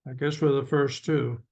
I guess for the first two.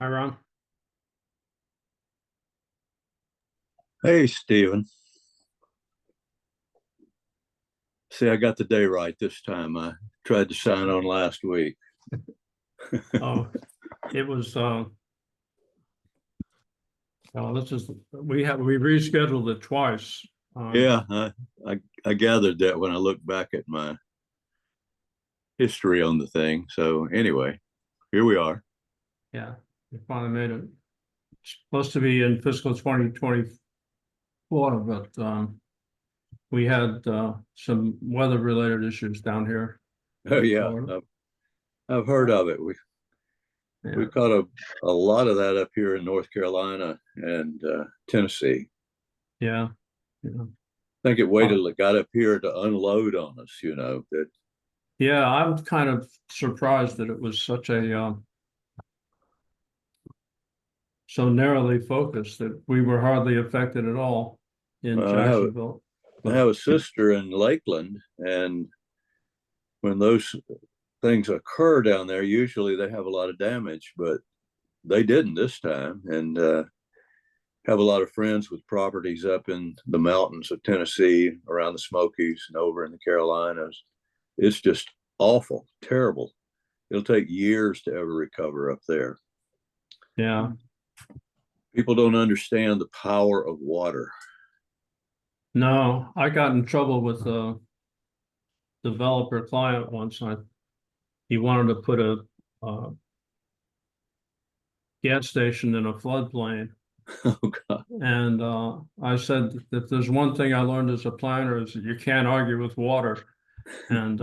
Hi, Ron. Hey, Stephen. See, I got the day right this time. I tried to sign on last week. Oh, it was, this is, we rescheduled it twice. Yeah, I gathered that when I looked back at my history on the thing. So anyway, here we are. Yeah, we finally made it. It's supposed to be in fiscal 2024, but, we had, some weather related issues down here Oh in yeah, Florida. I've heard of it. We Yeah, caught a lot of that up here in North Carolina and Tennessee. yeah, yeah. I think it waited Uh, till it got up here to unload on us. That yeah, I'm kind of surprised that it was such a, so narrowly focused that we were hardly affected at all in I have Jacksonville. I But have a sister in Lakeland, and when those things occur down there, usually they have a lot of damage, but they didn't this time. And have a lot of friends with properties up in the mountains of Tennessee, around the Smokies, and over in the Carolinas. It's just awful, terrible. It'll take years to ever recover up there. yeah, People don't understand the power of water. no, I got in trouble with a developer client once. He wanted to put a, uh, gas station in a floodplain. Oh, God. And I said, if there's one thing I learned as a planner is that you can't argue with water. And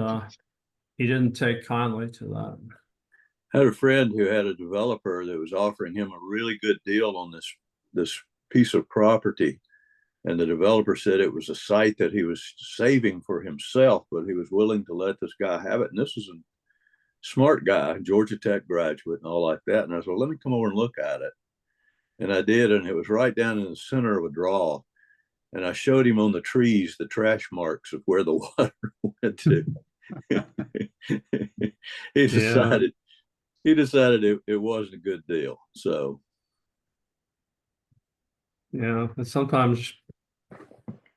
he didn't take kindly to that. I had a friend who had a developer that was offering him a really good deal on this piece of property. And the developer said it was a site that he was saving for himself, but he was willing to let this guy have it. And this is a smart guy, Georgia Tech graduate and all like that. And I said, well, let me come over and look at it. And I did. And it was right down in the center of a draw. And I showed him on the trees the trash marks of where the water went to. he Yeah, decided he decided it wasn't a good deal. So yeah. And sometimes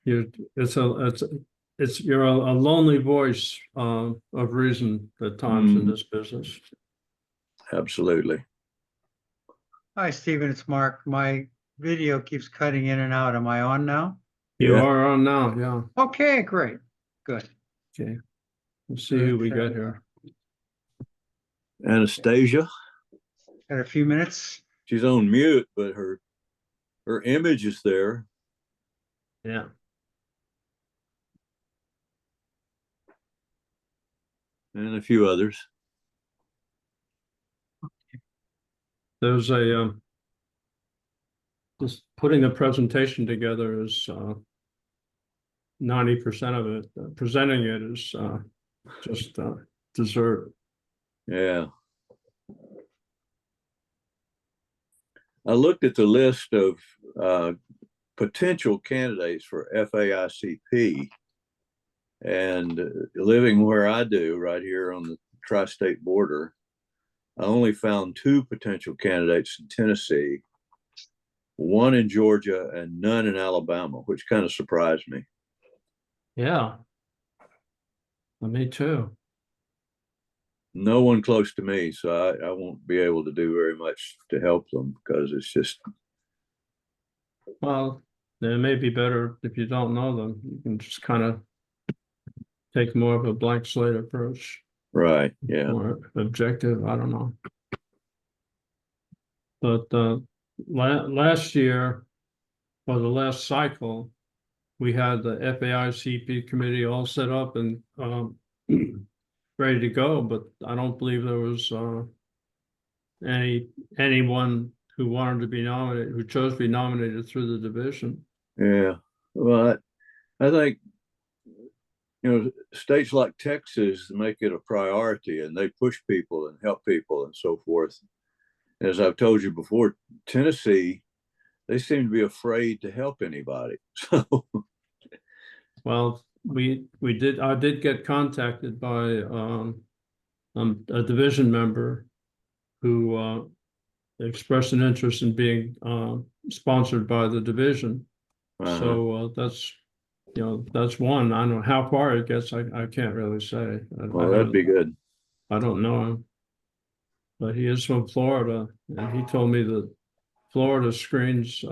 you it's a it's you're a lonely voice of reason at times in this business. absolutely. Hi, Stephen, it's Mark. My video keeps cutting in and out. Am I on now? You Yeah. are on now, yeah. Okay, great. Good. Okay, let's see who Good. we got here. Anastasia, Got a few minutes. she's on mute, but her image is there. Yeah. And a few others. There's a just putting the presentation together is 90% of it. Presenting it is just dessert. Yeah. I looked at the list of potential candidates for FAICP, and living where I do, right here on the tri state border, I only found two potential candidates in Tennessee, one in Georgia, and none in Alabama, which kind of surprised me. Yeah, me too. No one close to me, so I won't be able to do very much to help them because it's just Well, it may be better if you don't know them. You can just kind of take more of a blank slate approach, right. Yeah. more objective. I don't know. But last year, or the last cycle, we had the FAICP committee all set up and ready to go, but I don't believe there was anyone who wanted to be nominated, who chose to be nominated through the division. Yeah. Well, I think states like Texas make it a priority and they push people and help people and so forth. As I've told you before, Tennessee, they seem to be afraid to help anybody. So Well, I did get contacted by a division member who expressed an interest in being sponsored by the division. Uh-huh. So that's, that's one. I don't know how far it gets. I can't really say. Well, that'd be good. I don't know him, but he is from Florida, and he told me that Florida screens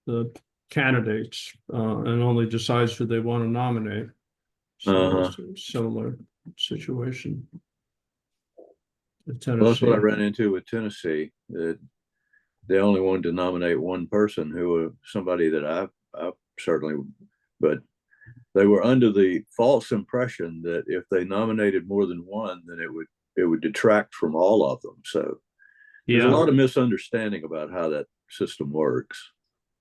the candidates and only decides who they want to nominate. So it's a similar situation. Well, that's what I Tennessee. ran into with Tennessee. That they only wanted to nominate one person, who somebody that I certainly, but they were under the false impression that if they nominated more than one, then it would detract from all of them. So there's a lot of misunderstanding about how that system works.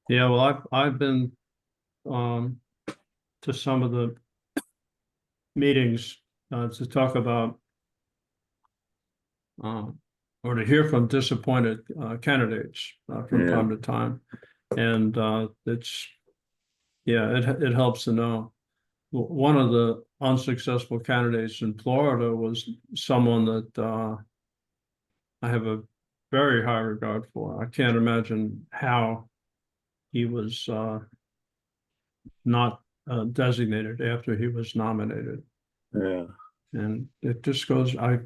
Yeah, well, I've been to some of the meetings to talk about or to hear from disappointed candidates from time to time, and it helps to know. One of the unsuccessful candidates in Florida was someone that I have a very high regard for. I can't imagine how he was not designated after he was nominated. Yeah. And it just goes, I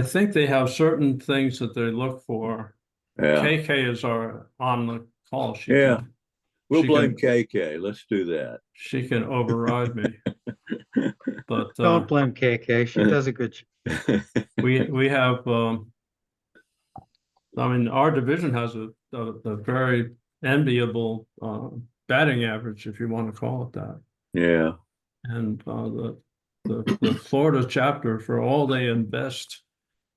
think they have certain things that they look for. Yeah. KK is on the call. We'll blame KK. Let's do that. She can override me. But Don't blame KK. She does a good job. we have I mean, our division has a very enviable batting average, if you want to call it that. Yeah. And the Florida chapter, for all they invest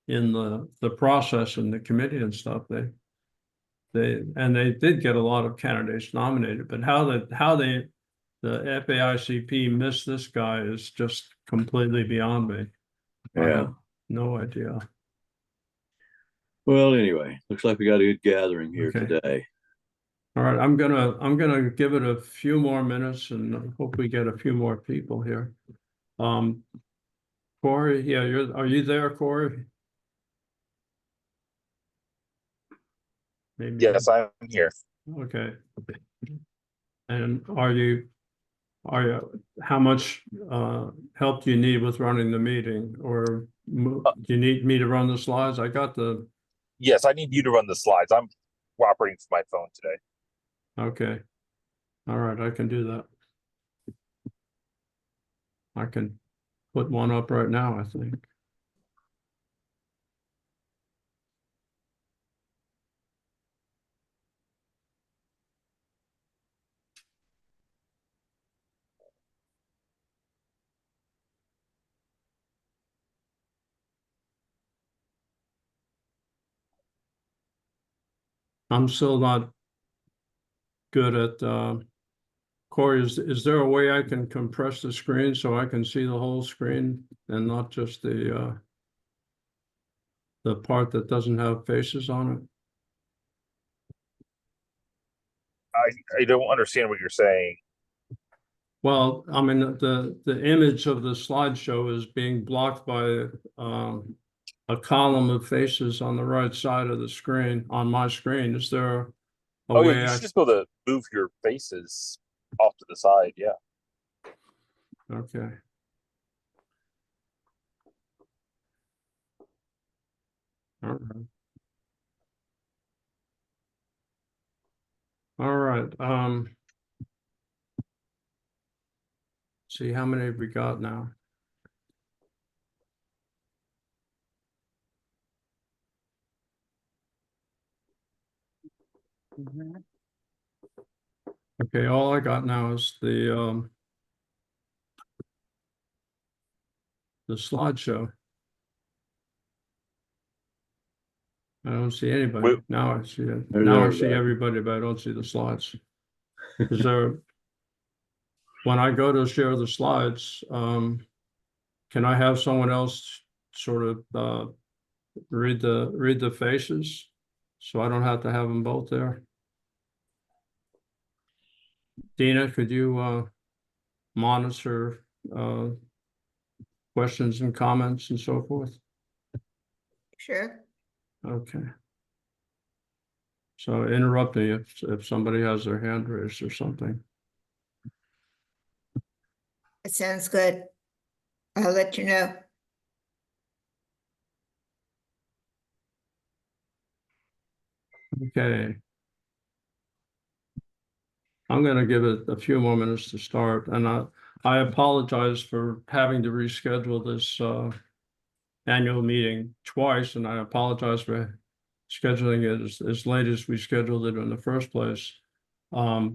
in the process and the committee and stuff, they did get a lot of candidates nominated, but the FAICP missed this guy is just completely beyond me. I have no idea. Well, anyway, looks like we got a good gathering here today. All right, I'm gonna give it a few more minutes and hope we get a few more people here. Corey, yeah, are you there, Corey? Maybe. Yes, I'm here. Okay. And how much help do you need with running the meeting, or do you need me to run the slides? I got the. Yes, I need you to run the slides. I'm operating from my phone today. Okay. All right, I can do that. I can put one up right now, I think. I'm still not good at Corey, is there a way I can compress the screen so I can see the whole screen and not just the part that doesn't have faces on it? I don't understand what you're saying. Well, I mean, the image of the slideshow is being blocked by a column of faces on the right side of the screen, on my screen. Is there a Oh yeah, way you should just be able to move your faces off to the side. Yeah. Okay. All right. All right. See how many have we got now? Okay, all I got now is the slideshow. I don't see anybody. Now I see it. Now I see everybody, but I don't see the slides. Is there, when I go to share the slides, can I have someone else sort of read the faces so I don't have to have them both there? Dina, could you monitor questions and comments and so forth? Sure. Okay. So interrupt me if somebody has their hand raised or something. It sounds good. I'll let you know. Okay. I'm going to give it a few more minutes to start, and I apologize for having to reschedule this annual meeting twice, and I apologize for scheduling it as late as we scheduled it in the first place. But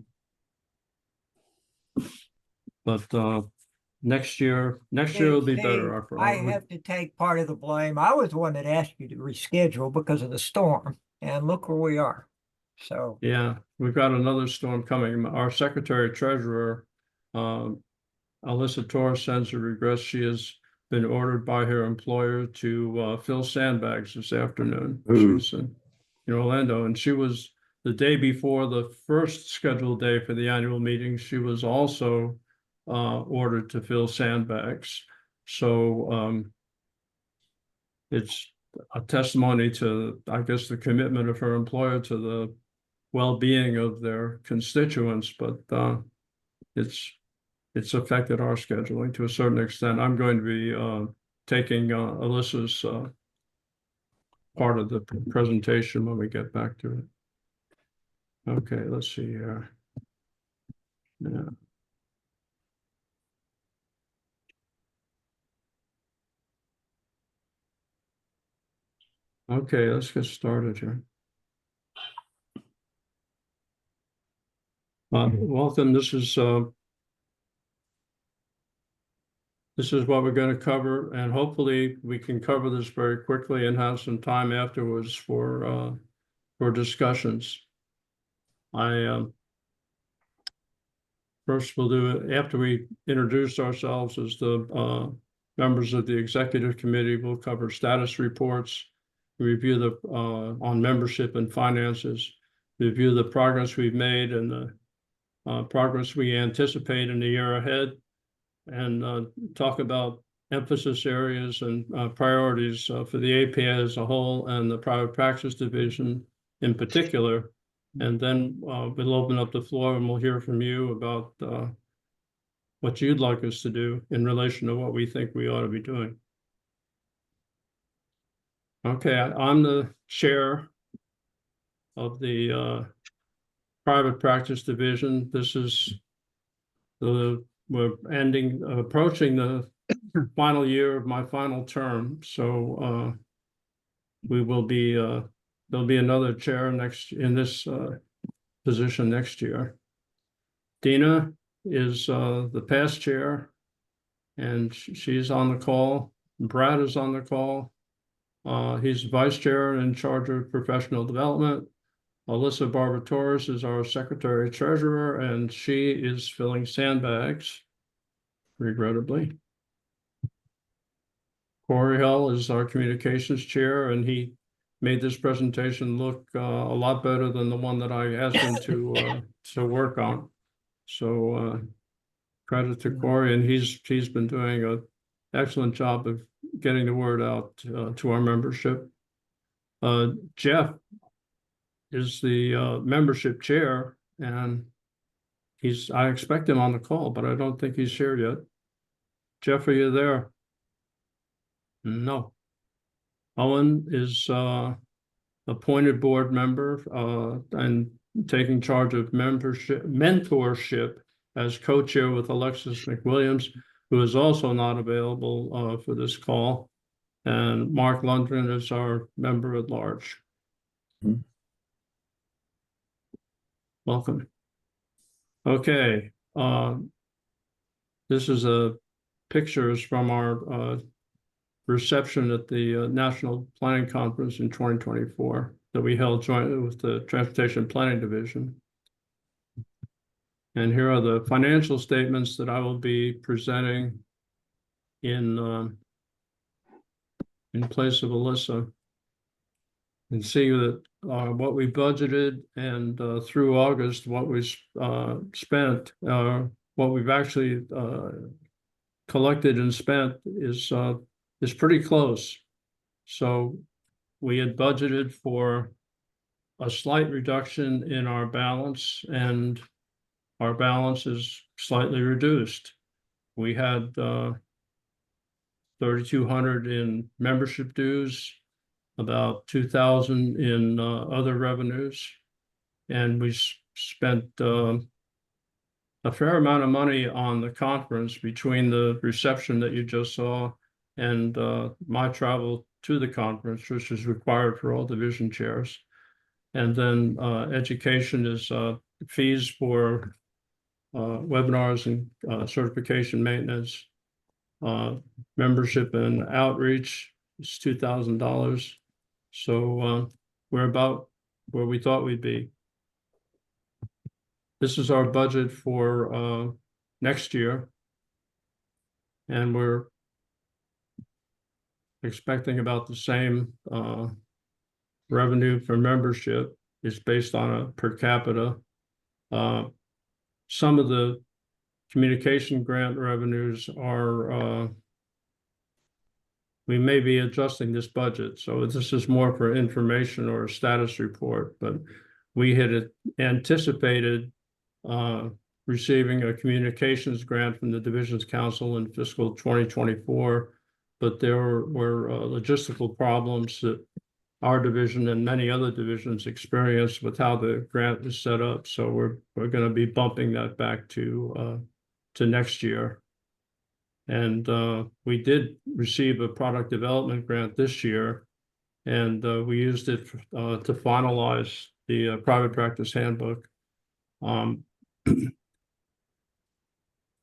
next year will be better. I have to take part of the blame. I was the one that asked you to reschedule because of the storm, and look where we are. So Yeah, we've got another storm coming. Our secretary treasurer, Alyssa Torres, sends her regrets. She has been ordered by her employer to fill sandbags this afternoon. Ooh. She's in Orlando, and she was the day before the first scheduled day for the annual meeting. She was also ordered to fill sandbags. So it's a testimony to, I guess, the commitment of her employer to the well-being of their constituents, but it's affected our scheduling to a certain extent. I'm going to be taking Alyssa's part of the presentation when we get back to it. Okay, let's see here. Yeah. Okay, let's get started here. Welcome. This is what we're going to cover, and hopefully we can cover this very quickly and have some time afterwards for discussions. First we'll do it after we introduce ourselves as the members of the executive committee. We'll cover status reports, review the on membership and finances, review the progress we've made and the progress we anticipate in the year ahead, and talk about emphasis areas and priorities for the APA as a whole and the private practice division in particular. And then we'll open up the floor and we'll hear from you about what you'd like us to do in relation to what we think we ought to be doing. Okay, I'm the chair of the private practice division. This is we're approaching the final year of my final term. So we will be, there'll be another chair in this position next year. Dina is the past chair, and she's on the call. Brad is on the call. He's vice chair and in charge of professional development. Alyssa Barber-Torres is our secretary treasurer, and she is filling sandbags, regrettably. Corey Hill is our communications chair, and he made this presentation look a lot better than the one that I asked him to work on. So credit to Corey, and he's been doing an excellent job of getting the word out to our membership. Jeff is the membership chair, and I expect him on the call, but I don't think he's here yet. Jeff, are you there? No. Owen is appointed board member and taking charge of mentorship as co-chair with Alexis McWilliams, who is also not available for this call. And Mark Lundgren is our member at large. Mm-hmm. Welcome. Okay. This is pictures from our reception at the National Planning Conference in 2024 that we held jointly with the Transportation Planning Division. And here are the financial statements that I will be presenting in place of Alyssa. And see that what we budgeted and through August, what we spent, what we've actually collected and spent is pretty close. So we had budgeted for a slight reduction in our balance, and our balance is slightly reduced. We had 3,200 in membership dues, about 2,000 in other revenues, and we spent a fair amount of money on the conference between the reception that you just saw and my travel to the conference, which is required for all division chairs. And then education is fees for webinars and certification maintenance. Membership and outreach is $2,000. So we're about where we thought we'd be. This is our budget for next year. And we're expecting about the same revenue for membership. Is based on a per capita. Some of the communication grant revenues are we may be adjusting this budget, so this is more for information or a status report, but we had anticipated receiving a communications grant from the Divisions Council in fiscal 2024, but there were logistical problems that our division and many other divisions experienced with how the grant is set up. So we're going to be bumping that back to next year. And we did receive a product development grant this year, and we used it to finalize the private practice handbook.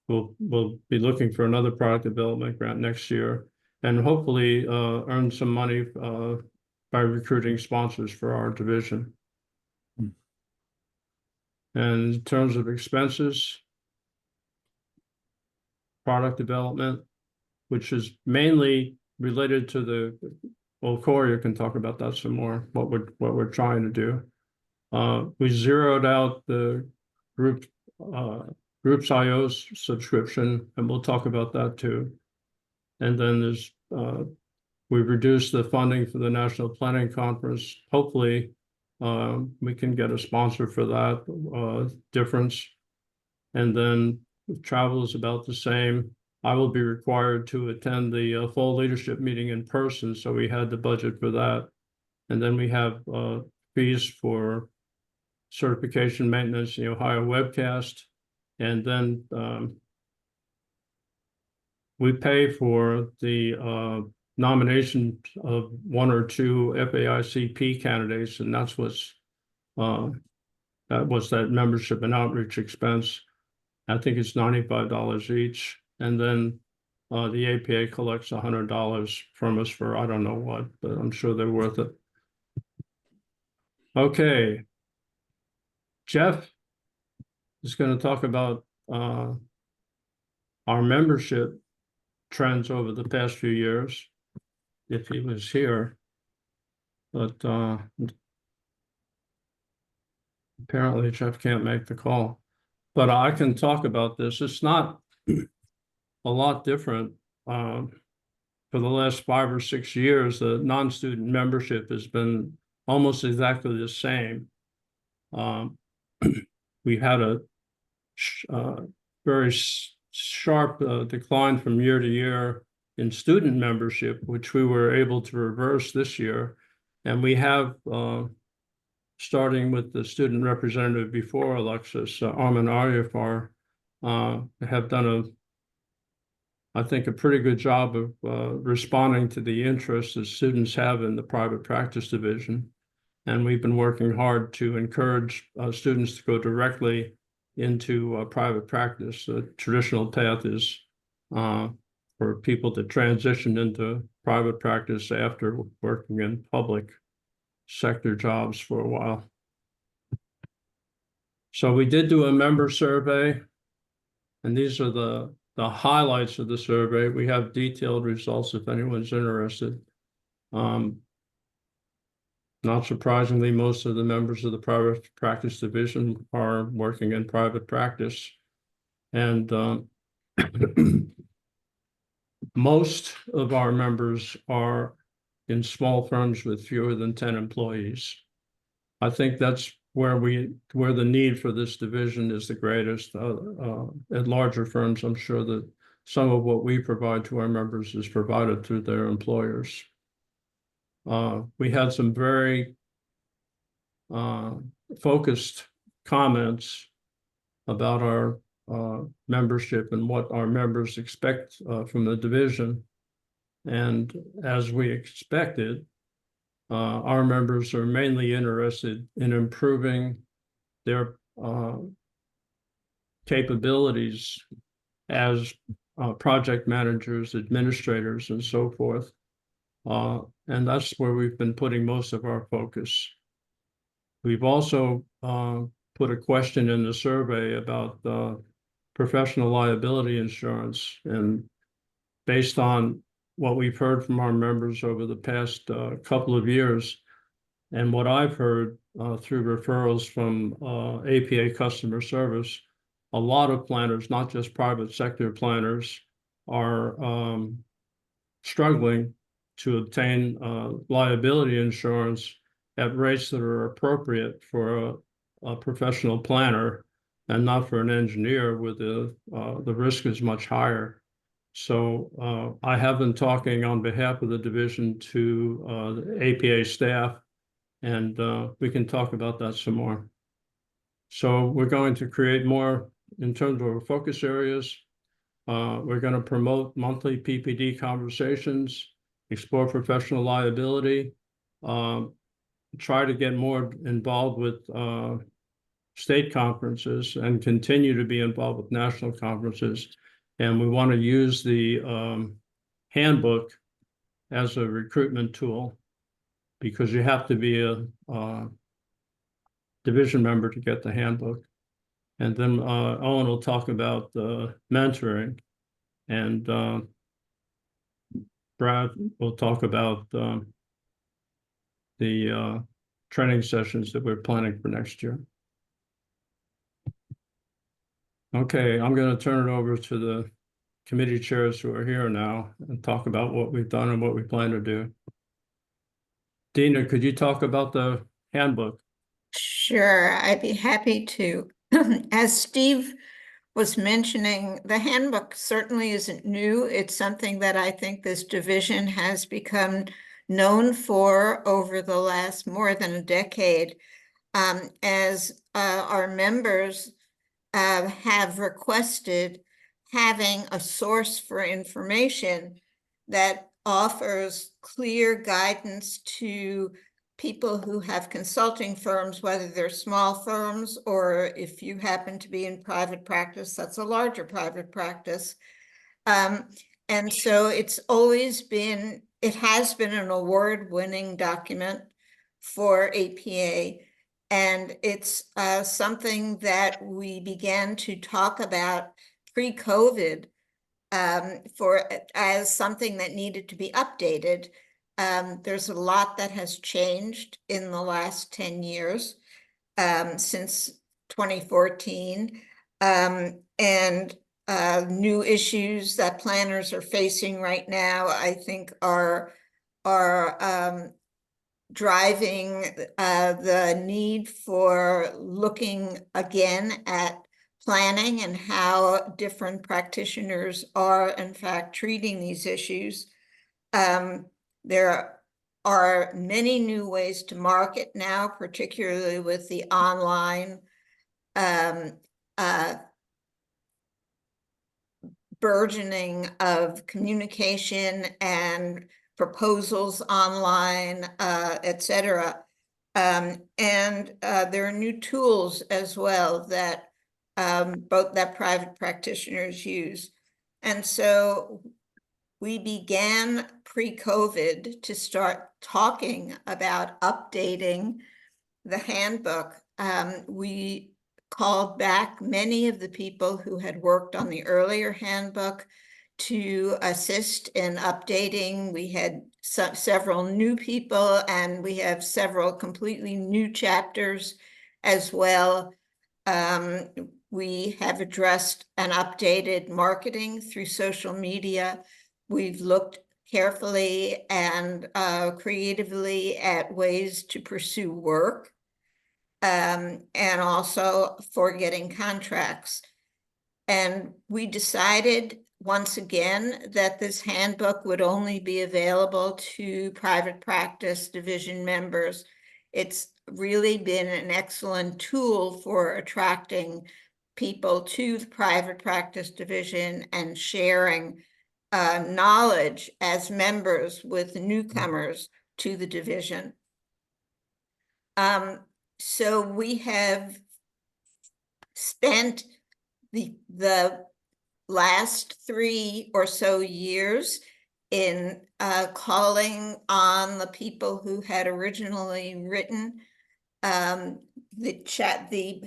We'll be looking for another product development grant next year, and hopefully earn some money by recruiting sponsors for our division. And in terms of expenses, product development, which is mainly related to the, well, Corey can talk about that some more, what we're trying to do. We zeroed out the groups IO's subscription, and we'll talk about that too. And then there's we've reduced the funding for the National Planning Conference. Hopefully, we can get a sponsor for that difference. And then travel is about the same. I will be required to attend the fall leadership meeting in person, so we had the budget for that. And then we have fees for certification maintenance, the Ohio webcast, and then we pay for the nomination of 1 or 2 FAICP candidates, and that's what's that was that membership and outreach expense. I think it's $95 each, and then the APA collects $100 from us for I don't know what, but I'm sure they're worth it. Okay, Jeff is going to talk about our membership trends over the past few years, if he was here, but apparently Jeff can't make the call. But I can talk about this. It's not a lot different. For the last 5 or 6 years, the non-student membership has been almost exactly the same. We had a very sharp decline from year to year in student membership, which we were able to reverse this year. And we have, starting with the student representative before Alexis, Armin Aryafar, have done I think, a pretty good job of responding to the interest that students have in the private practice division. And we've been working hard to encourage students to go directly into private practice. The traditional path is for people to transition into private practice after working in public sector jobs for a while. So we did do a member survey, and these are the highlights of the survey. We have detailed results if anyone's interested. Not surprisingly, most of the members of the private practice division are working in private practice. And most of our members are in small firms with fewer than 10 employees. I think that's where the need for this division is the greatest. At larger firms, I'm sure that some of what we provide to our members is provided through their employers. We had some very focused comments about our membership and what our members expect from the division. And as we expected, our members are mainly interested in improving their capabilities as project managers, administrators, and so forth. And that's where we've been putting most of our focus. We've also put a question in the survey about professional liability insurance, and based on what we've heard from our members over the past couple of years, and what I've heard through referrals from APA customer service, a lot of planners, not just private sector planners, are struggling to obtain liability insurance at rates that are appropriate for a professional planner and not for an engineer, where the risk is much higher. So I have been talking on behalf of the division to the APA staff, and we can talk about that some more. So we're going to create more in terms of our focus areas. We're going to promote monthly PPD conversations, explore professional liability, try to get more involved with state conferences and continue to be involved with national conferences. And we want to use the handbook as a recruitment tool, because you have to be a division member to get the handbook. And then Owen will talk about mentoring, and Brad will talk about the training sessions that we're planning for next year. Okay, I'm going to turn it over to the committee chairs who are here now and talk about what we've done and what we plan to do. Dina, could you talk about the handbook? Sure, I'd be happy to. As Steve was mentioning, the handbook certainly isn't new. It's something that I think this division has become known for over the last more than a decade. As our members have requested having a source for information that offers clear guidance to people who have consulting firms, whether they're small firms or if you happen to be in private practice, that's a larger private practice. And so it has been an award-winning document for APA. And it's something that we began to talk about pre-COVID as something that needed to be updated. There's a lot that has changed in the last 10 years since 2014, and new issues that planners are facing right now, I think, are driving the need for looking again at planning and how different practitioners are in fact treating these issues. There are many new ways to market now, particularly with the online burgeoning of communication and proposals online, etc. And there are new tools as well that both that private practitioners use. And so we began pre-COVID to start talking about updating the handbook. We called back many of the people who had worked on the earlier handbook to assist in updating. We had several new people, and we have several completely new chapters as well. We have addressed and updated marketing through social media. We've looked carefully and creatively at ways to pursue work, and also for getting contracts. And we decided once again that this handbook would only be available to private practice division members. It's really been an excellent tool for attracting people to the private practice division and sharing knowledge as members with newcomers to the division. So we have spent the last 3 or so years in calling on the people who had originally written the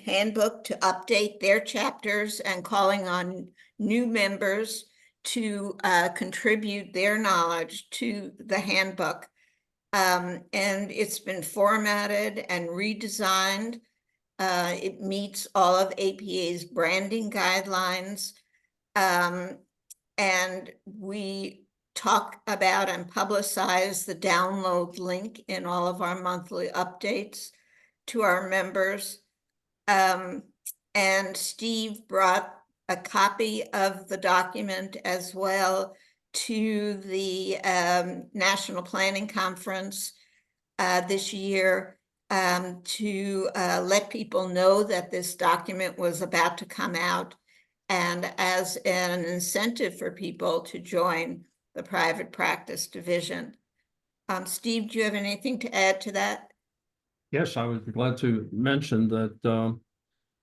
handbook to update their chapters, and calling on new members to contribute their knowledge to the handbook. And it's been formatted and redesigned. It meets all of APA's branding guidelines. And we talk about and publicize the download link in all of our monthly updates to our members. And Steve brought a copy of the document as well to the National Planning Conference this year, to let people know that this document was about to come out, and as an incentive for people to join the private practice division. Steve, do you have anything to add to that? Yes, I would be glad to mention that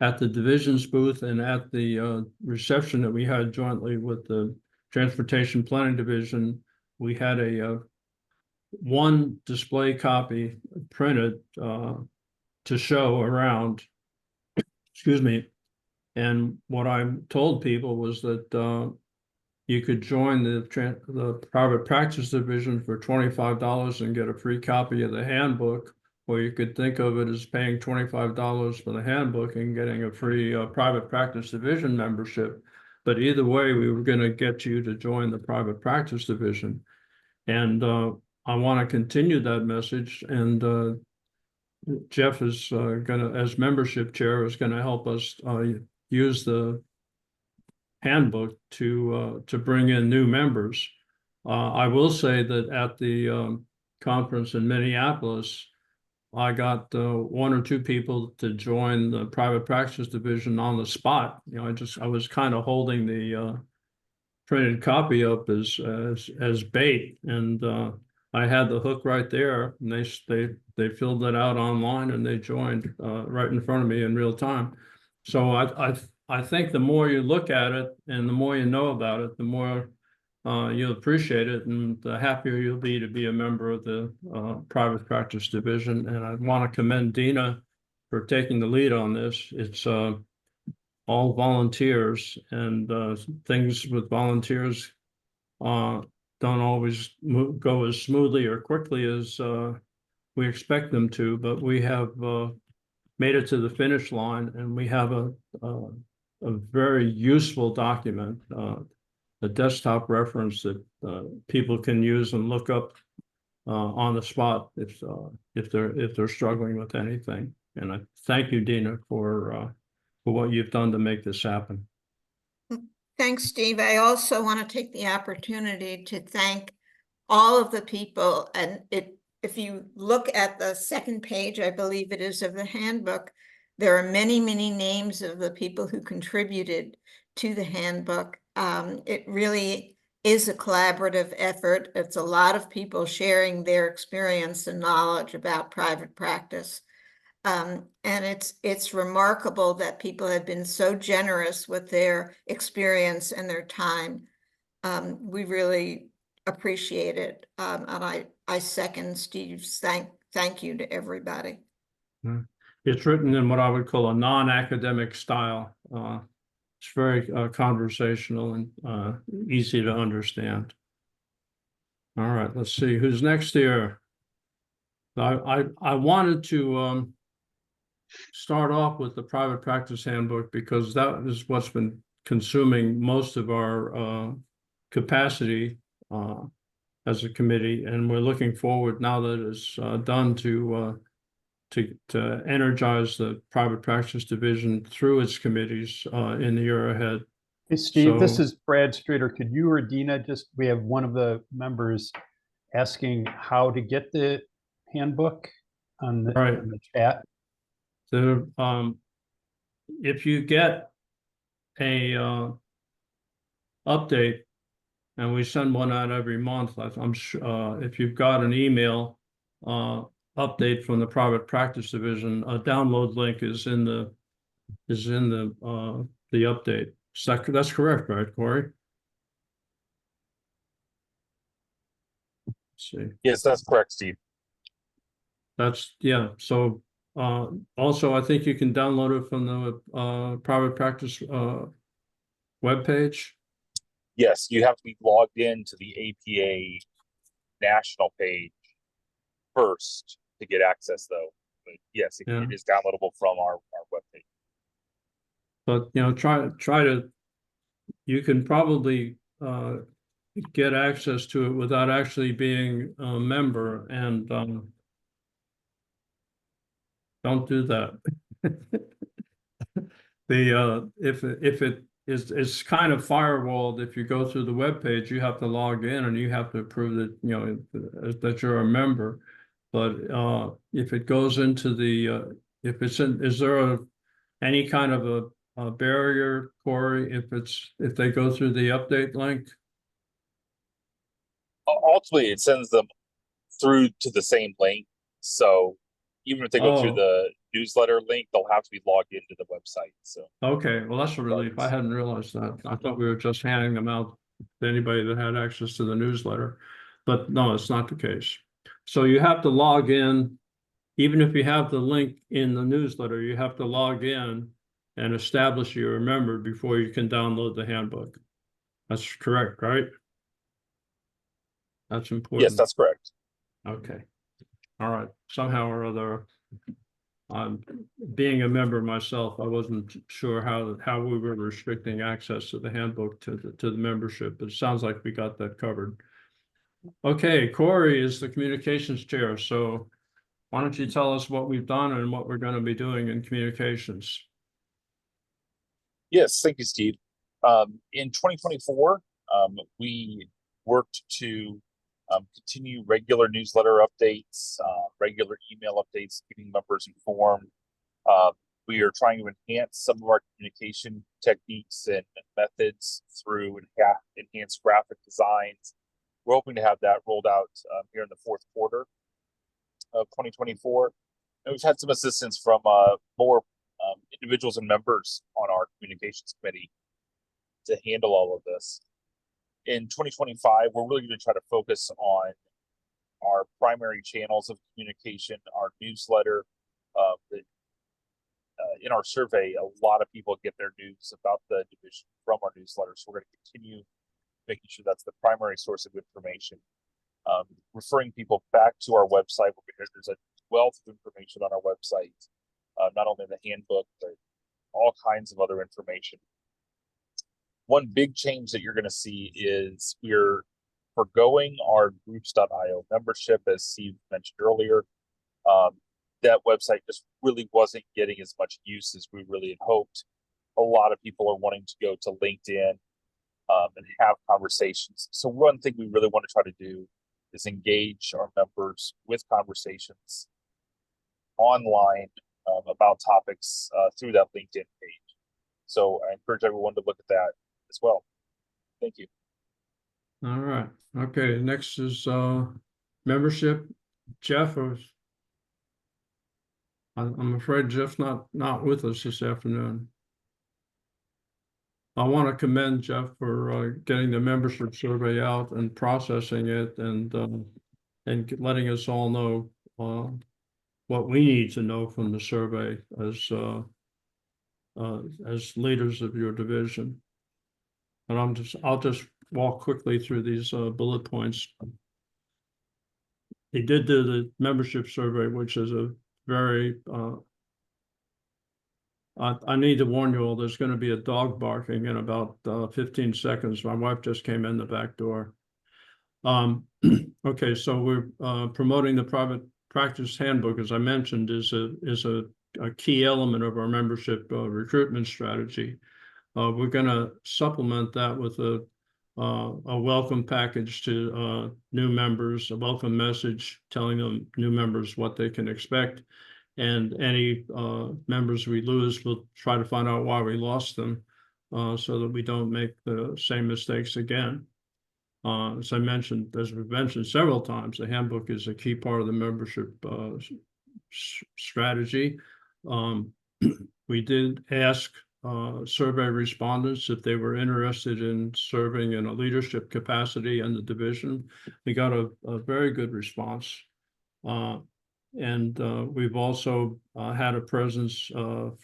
at the division's booth and at the reception that we had jointly with the Transportation Planning Division, we had a one display copy printed to show around, excuse me. And what I told people was that you could join the private practice division for $25 and get a free copy of the handbook, or you could think of it as paying $25 for the handbook and getting a free private practice division membership. But either way, we were going to get you to join the private practice division. And I want to continue that message. And Jeff is going to, as membership chair, is going to help us use the handbook to bring in new members. I will say that at the conference in Minneapolis, I got 1 or 2 people to join the private practice division on the spot. You know, I was kind of holding the printed copy up as bait, and I had the hook right there, and they filled that out online and they joined right in front of me in real time. So I think the more you look at it and the more you know about it, the more you'll appreciate it, and the happier you'll be to be a member of the private practice division. And I want to commend Dina for taking the lead on this. It's all volunteers, and things with volunteers don't always go as smoothly or quickly as we expect them to, but we have made it to the finish line, and we have a very useful document, a desktop reference that people can use and look up on the spot if they're struggling with anything. And I thank you, Dina, for what you've done to make this happen. Thanks, Steve. I also want to take the opportunity to thank all of the people. And if you look at the second page, I believe it is, of the handbook, there are many, many names of the people who contributed to the handbook. It really is a collaborative effort. It's a lot of people sharing their experience and knowledge about private practice. And it's remarkable that people have been so generous with their experience and their time. We really appreciate it. And I second Steve's thank you to everybody. It's written in what I would call a non-academic style. It's very conversational and easy to understand. All right, let's see who's next here. I wanted to start off with the private practice handbook because that is what's been consuming most of our capacity as a committee, and we're looking forward now that it's done to energize the private practice division through its committees in the year ahead. Hey, Steve, this So- is Brad Streeter. Could you or Dina we have one of the members asking how to get the handbook on Right. on the chat? If you get a update, and we send one out every month, I'm sure, if you've got an email update from the private practice division, a download link is in the update. That's correct, right, Corey? Let's see. Yes, that's correct, Steve. That's, yeah, so also I think you can download it from the private practice webpage. Yes, you have to be logged in to the APA national page first to get access, though. But yes, Yeah. it is downloadable from our webpage. But try to, you can probably get access to it without actually being a member, and don't do that. If it is, it's kind of firewalled. If you go through the webpage, you have to log in and you have to prove that, that you're a member. But if it goes into the if it's in, is there any kind of a barrier, Corey, if they go through the update link? Ultimately, it sends them through to the same link. So even if they go through Oh. the newsletter link, they'll have to be logged into the website. So Okay, well, that's a relief. I hadn't realized that. I thought we were just handing them out to anybody that had access to the newsletter. But no, it's not the case. So you have to log in, even if you have the link in the newsletter, you have to log in and establish you're a member before you can download the handbook. That's correct, right? That's important. yes, that's correct. Okay. All right. Somehow or other, being a member myself, I wasn't sure how we were restricting access to the handbook to the membership, but it sounds like we got that covered. Okay, Corey is the communications chair, so why don't you tell us what we've done and what we're going to be doing in communications? Yes, thank you, Steve. In 2024, we worked to continue regular newsletter updates, regular email updates, keeping members informed. We are trying to enhance some of our communication techniques and methods through enhanced graphic designs. We're hoping to have that rolled out here in the fourth quarter of 2024. And we've had some assistance from more individuals and members on our communications committee to handle all of this. In 2025, we're really going to try to focus on our primary channels of communication, our newsletter. In our survey, a lot of people get their news about the division from our newsletter. So we're going to continue making sure that's the primary source of information. Referring people back to our website, because there's a wealth of information on our website, not only the handbook, but all kinds of other information. One big change that you're going to see is we're forgoing our groups.io membership, as Steve mentioned earlier. That website just really wasn't getting as much use as we really had hoped. A lot of people are wanting to go to LinkedIn and have conversations. So one thing we really want to try to do is engage our members with conversations online about topics through that LinkedIn page. So I encourage everyone to look at that as well. Thank you. All right. Okay, next is membership. Jeff, I'm afraid Jeff's not with us this afternoon. I want to commend Jeff for getting the membership survey out and processing it and letting us all know what we need to know from the survey as leaders of your division. And I'll just walk quickly through these bullet points. He did do the membership survey, which is a very I need to warn you all, there's going to be a dog barking in about 15 seconds. My wife just came in the back door. Okay, so we're promoting the private practice handbook, as I mentioned, is a key element of our membership recruitment strategy. We're going to supplement that with a welcome package to new members, a welcome message telling them new members what they can expect, and any members we lose, we'll try to find out why we lost them, so that we don't make the same mistakes again. As we've mentioned several times, the handbook is a key part of the membership strategy. We did ask survey respondents if they were interested in serving in a leadership capacity in the division. We got a very good response. And we've also had a presence on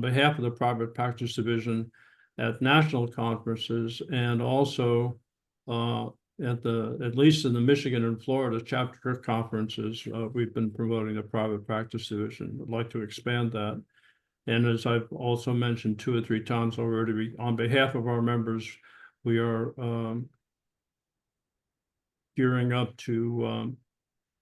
behalf of the private practice division at national conferences, and also at least in the Michigan and Florida chapter conferences, we've been promoting the private practice division. I'd like to expand that. And as I've also mentioned 2 or 3 times already, on behalf of our members, we are gearing up to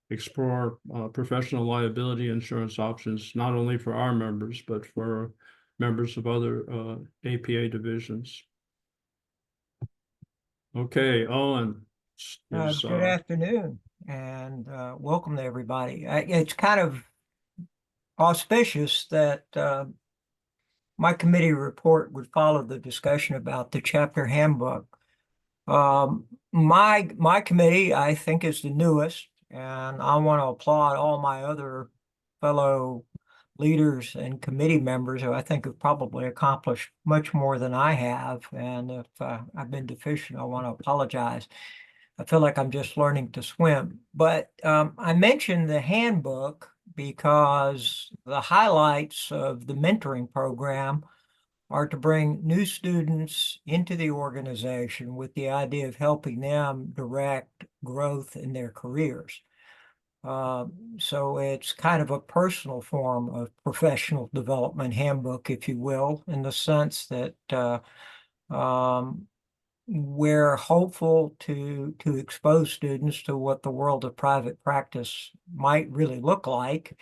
explore professional liability insurance options, not only for our members, but for members of other APA divisions. Okay, Owen. Good afternoon and welcome to everybody. It's kind of auspicious that my committee report would follow the discussion about the chapter handbook. My committee, I think, is the newest, and I want to applaud all my other fellow leaders and committee members who I think have probably accomplished much more than I have. And if I've been deficient, I want to apologize. I feel like I'm just learning to swim. But I mentioned the handbook because the highlights of the mentoring program are to bring new students into the organization with the idea of helping them direct growth in their careers. So it's kind of a personal form of professional development handbook, if you will, in the sense that we're hopeful to expose students to what the world of private practice might really look like,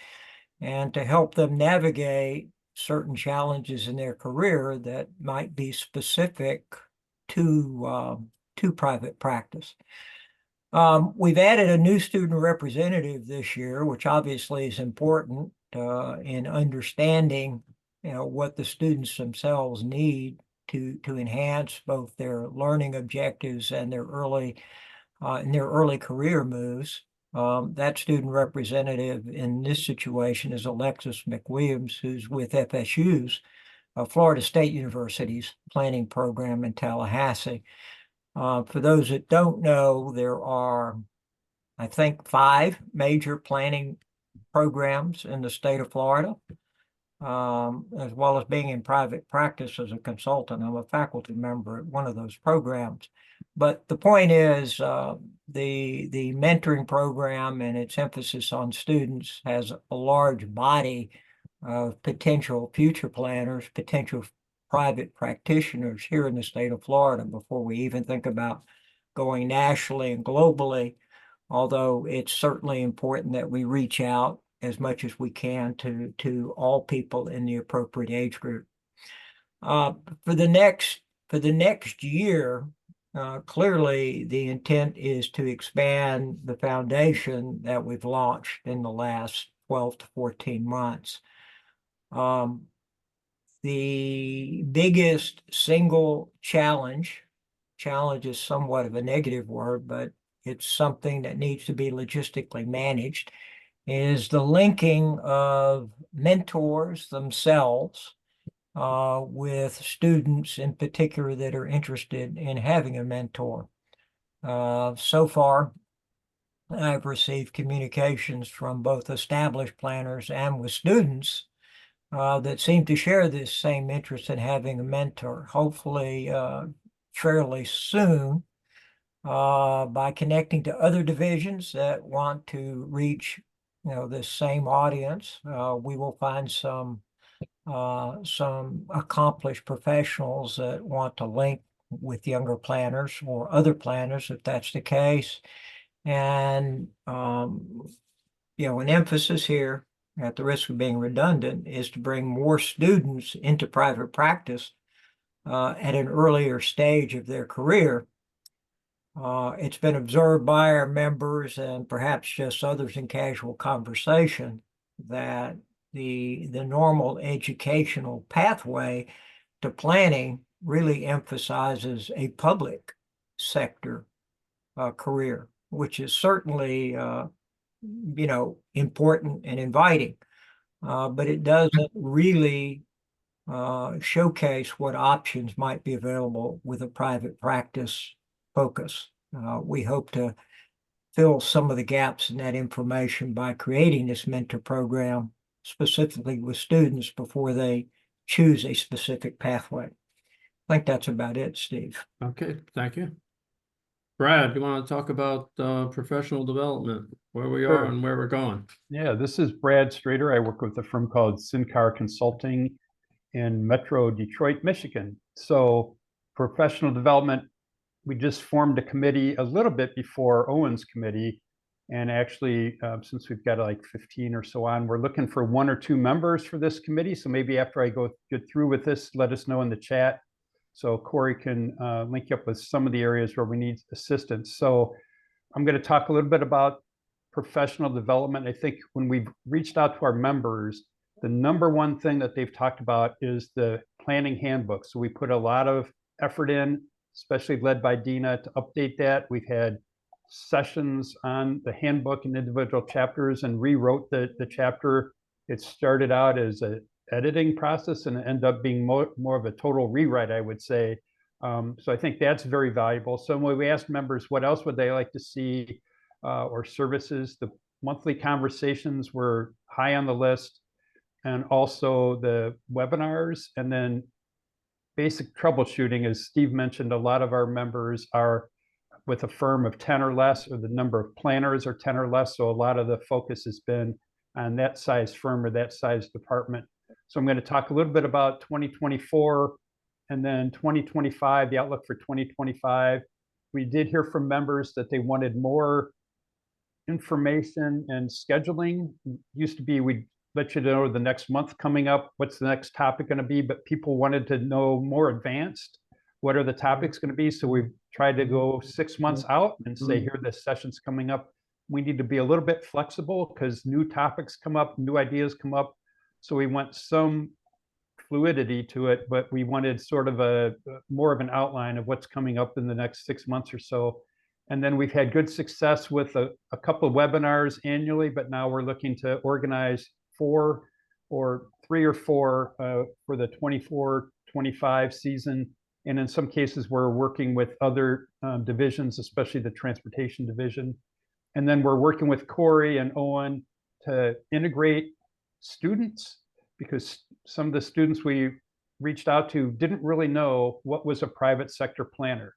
and to help them navigate certain challenges in their career that might be specific to private practice. We've added a new student representative this year, which obviously is important in understanding, what the students themselves need to enhance both their learning objectives and their early career moves. That student representative in this situation is Alexis McWilliams, who's with FSU's Florida State University's planning program in Tallahassee. For those that don't know, there are, I think, 5 major planning programs in the state of Florida, as well as being in private practice as a consultant. I'm a faculty member at one of those programs. But the point is, the mentoring program and its emphasis on students has a large body of potential future planners, potential private practitioners here in the state of Florida before we even think about going nationally and globally, although it's certainly important that we reach out as much as we can to all people in the appropriate age group. For the next year, clearly the intent is to expand the foundation that we've launched in the last 12 to 14 months. The biggest single challenge is somewhat of a negative word, but it's something that needs to be logistically managed, is the linking of mentors themselves with students in particular that are interested in having a mentor. So far, I've received communications from both established planners and with students that seem to share this same interest in having a mentor. Hopefully, fairly soon, by connecting to other divisions that want to reach, this same audience, we will find some accomplished professionals that want to link with younger planners or other planners if that's the case. And, an emphasis here, at the risk of being redundant, is to bring more students into private practice at an earlier stage of their career. It's been observed by our members and perhaps just others in casual conversation that the normal educational pathway to planning really emphasizes a public sector career, which is certainly important and inviting, but it doesn't really showcase what options might be available with a private practice focus. We hope to fill some of the gaps in that information by creating this mentor program specifically with students before they choose a specific pathway. I think that's about it, Steve. Okay, thank you. Brad, you want to talk about professional development, where we are Sure. and where we're going? Yeah, this is Brad Strader. I work with a firm called Sincar Consulting in Metro Detroit, Michigan. So professional development, we just formed a committee a little bit before Owen's committee. And actually, since we've got like 15 or so on, we're looking for 1 or 2 members for this committee. So maybe after I get through with this, let us know in the chat. So Corey can link you up with some of the areas where we need assistance. So I'm going to talk a little bit about professional development. I think when we've reached out to our members, the number one thing that they've talked about is the planning handbook. So we put a lot of effort in, especially led by Dina, to update that. We've had sessions on the handbook and individual chapters and rewrote the chapter. It started out as an editing process and it ended up being more of a total rewrite, I would say. So I think that's very valuable. So when we asked members what else would they like to see or services, the monthly conversations were high on the list, and also the webinars, and then basic troubleshooting. As Steve mentioned, a lot of our members are with a firm of 10 or less, or the number of planners are 10 or less. So a lot of the focus has been on that size firm or that size department. So I'm going to talk a little bit about 2024 and then 2025, the outlook for 2025. We did hear from members that they wanted more information and scheduling. Used to be we'd let you know the next month coming up, what's the next topic going to be, but people wanted to know more advanced, what are the topics going to be? So we've tried to go 6 months out and say, here are the sessions coming up. We need to be a little bit flexible because new topics come up, new ideas come up. So we want some fluidity to it, but we wanted sort of a more of an outline of what's coming up in the next 6 months or so. And then we've had good success with a couple of webinars annually, but now we're looking to organize 4 or 3 or 4 for the 24-25 season. And in some cases, we're working with other divisions, especially the transportation division. And then we're working with Corey and Owen to integrate students, because some of the students we reached out to didn't really know what was a private sector planner.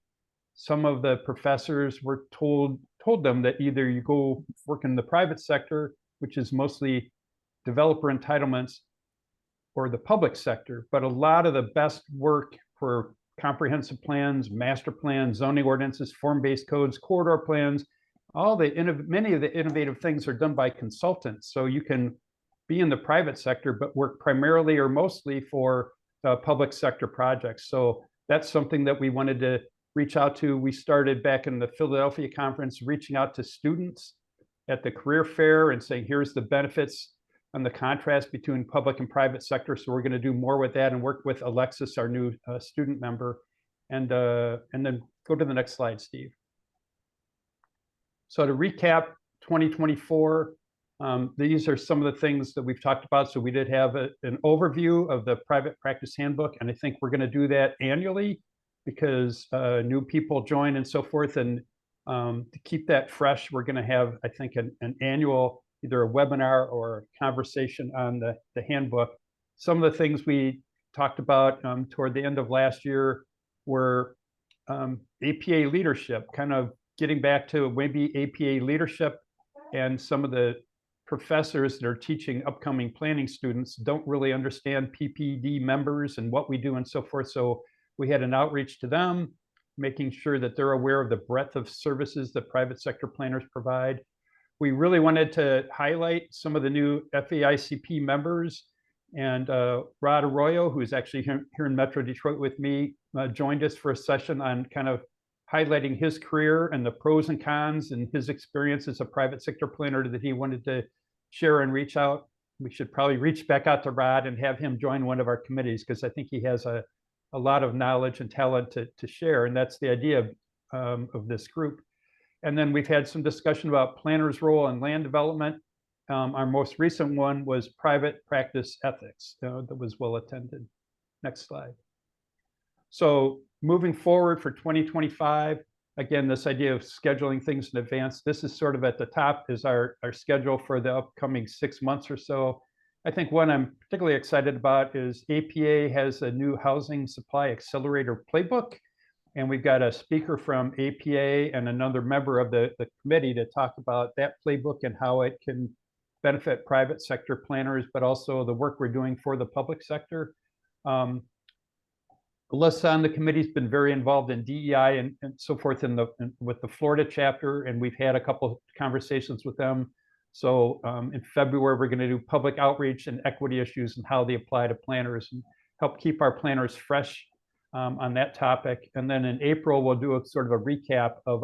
Some of the professors were told them that either you go work in the private sector, which is mostly developer entitlements, or the public sector. But a lot of the best work for comprehensive plans, master plans, zoning ordinances, form-based codes, corridor plans, many of the innovative things are done by consultants. So you can be in the private sector, but work primarily or mostly for public sector projects. So that's something that we wanted to reach out to. We started back in the Philadelphia conference, reaching out to students at the career fair and saying, here's the benefits and the contrast between public and private sector. So we're going to do more with that and work with Alexis, our new student member. And then go to the next slide, Steve. So to recap 2024, these are some of the things that we've talked about. So we did have an overview of the private practice handbook, and I think we're going to do that annually because new people join and so forth. And to keep that fresh, we're going to have, I think, an annual, either a webinar or a conversation on the handbook. Some of the things we talked about toward the end of last year were APA leadership, kind of getting back to maybe APA leadership, and some of the professors that are teaching upcoming planning students don't really understand PPD members and what we do and so forth. So we had an outreach to them. making sure that they're aware of the breadth of services that private sector planners provide. We really wanted to highlight some of the new FAICP members, and Rod Arroyo, who's actually here in Metro Detroit with me, joined us for a session on kind of highlighting his career and the pros and cons and his experience as a private sector planner that he wanted to share and reach out. We should probably reach back out to Rod and have him join one of our committees, because I think he has a lot of knowledge and talent to share, and that's the idea of this group. And then we've had some discussion about planners' role in land development. Our most recent one was private practice ethics, that was well attended. Next slide. So moving forward for 2025, again, this idea of scheduling things in advance, this is sort of at the top is our schedule for the upcoming 6 months or so. I think one I'm particularly excited about is APA has a new housing supply accelerator playbook. And we've got a speaker from APA and another member of the committee to talk about that playbook and how it can benefit private sector planners, but also the work we're doing for the public sector. Alyssa on the committee's been very involved in DEI and so forth with the Florida chapter, and we've had a couple of conversations with them. So in February, we're going to do public outreach and equity issues and how they apply to planners and help keep our planners fresh on that topic. And then in April, we'll do a sort of a recap of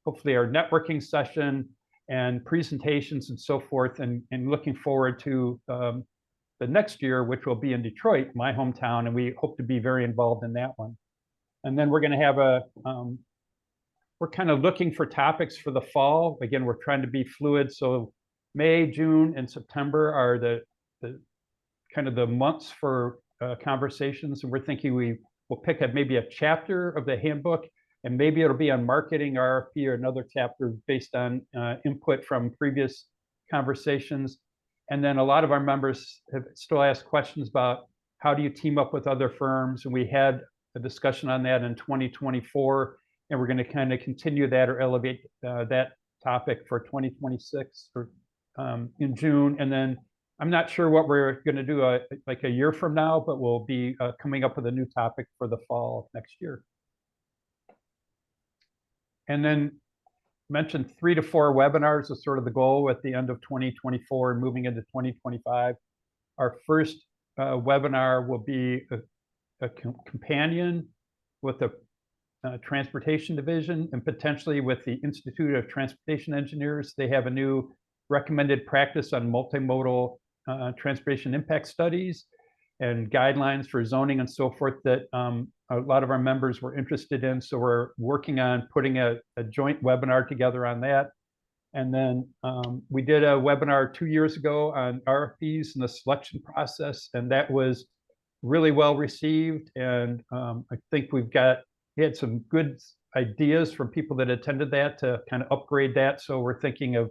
hopefully our networking session and presentations and so forth, and looking forward to the next year, which will be in Detroit, my hometown, and we hope to be very involved in that one. And then we're going to have we're kind of looking for topics for the fall. Again, we're trying to be fluid. So May, June, and September are the kind of the months for conversations. And we're thinking we'll pick up maybe a chapter of the handbook, and maybe it'll be on marketing RFP or another chapter based on input from previous conversations. And then a lot of our members have still asked questions about how do you team up with other firms? And we had a discussion on that in 2024, and we're going to kind of continue that or elevate that topic for 2026 or in June. And then I'm not sure what we're going to do like a year from now, but we'll be coming up with a new topic for the fall of next year. And then mentioned 3 to 4 webinars is sort of the goal at the end of 2024 and moving into 2025. Our first webinar will be a companion with the transportation division and potentially with the Institute of Transportation Engineers. They have a new recommended practice on multimodal transportation impact studies and guidelines for zoning and so forth that a lot of our members were interested in. So we're working on putting a joint webinar together on that. And then we did a webinar 2 years ago on RFPs and the selection process, and that was really well received. And I think we had some good ideas from people that attended that to kind of upgrade that. So we're thinking of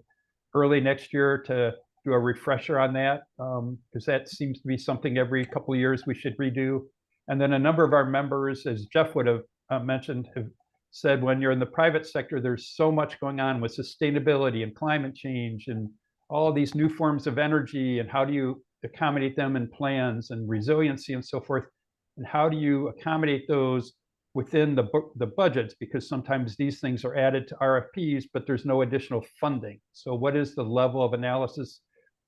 early next year to do a refresher on that, because that seems to be something every couple of years we should redo. And then a number of our members, as Jeff would have mentioned, have said when you're in the private sector, there's so much going on with sustainability and climate change and all of these new forms of energy, and how do you accommodate them in plans and resiliency and so forth, and how do you accommodate those within the budgets, because sometimes these things are added to RFPs, but there's no additional funding. So what is the level of analysis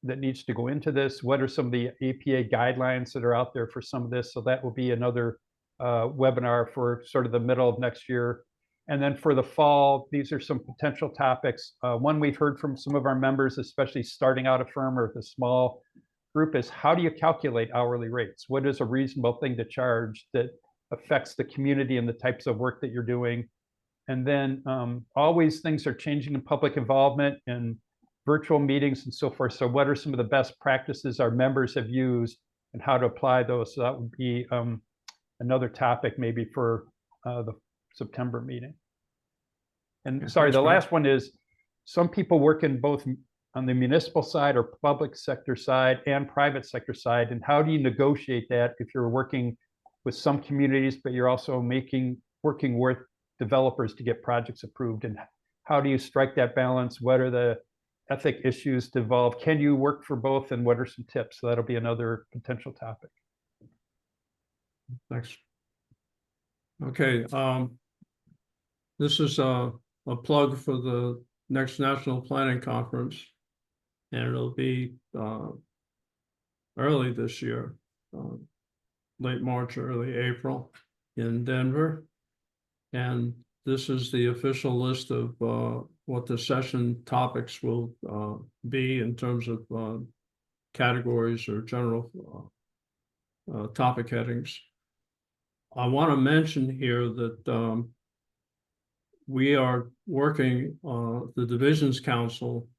that needs to go into this? What are some of the APA guidelines that are out there for some of this? So that will be another webinar for sort of the middle of next year. And then for the fall, these are some potential topics. One we've heard from some of our members, especially starting out a firm or with a small group, is how do you calculate hourly rates? What is a reasonable thing to charge that affects the community and the types of work that you're doing? And then always things are changing in public involvement and virtual meetings and so forth. So what are some of the best practices our members have used and how to apply those? So that would be another topic maybe for the September meeting. And sorry, the last one is some people work in both on the municipal side or public sector side and private sector side. And how do you negotiate that if you're working with some communities, but you're also working with developers to get projects approved? And how do you strike that balance? What are the ethic issues to involve? Can you work for both? And what are some tips? So that'll be another potential topic. Thanks. Okay. this is a plug for the next National Planning Conference. And it'll be early this year, late March, early April in Denver. And this is the official list of what the session topics will be in terms of categories or general topic headings. I want to mention here that we are working, the Divisions Council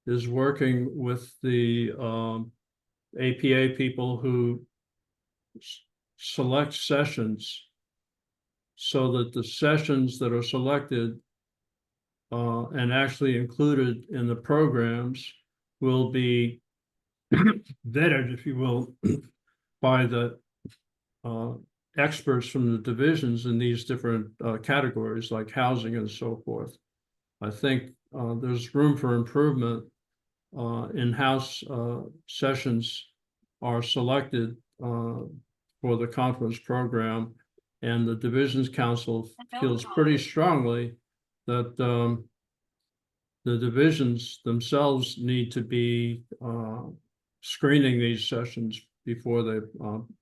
is working with the APA people who select sessions, so that the sessions that are selected and actually included in the programs will be vetted, if you will, by the experts from the divisions in these different categories like housing and so forth. I think there's room for improvement. In-house sessions are selected for the conference program, and the Divisions Council feels pretty strongly that the divisions themselves need to be screening these sessions before they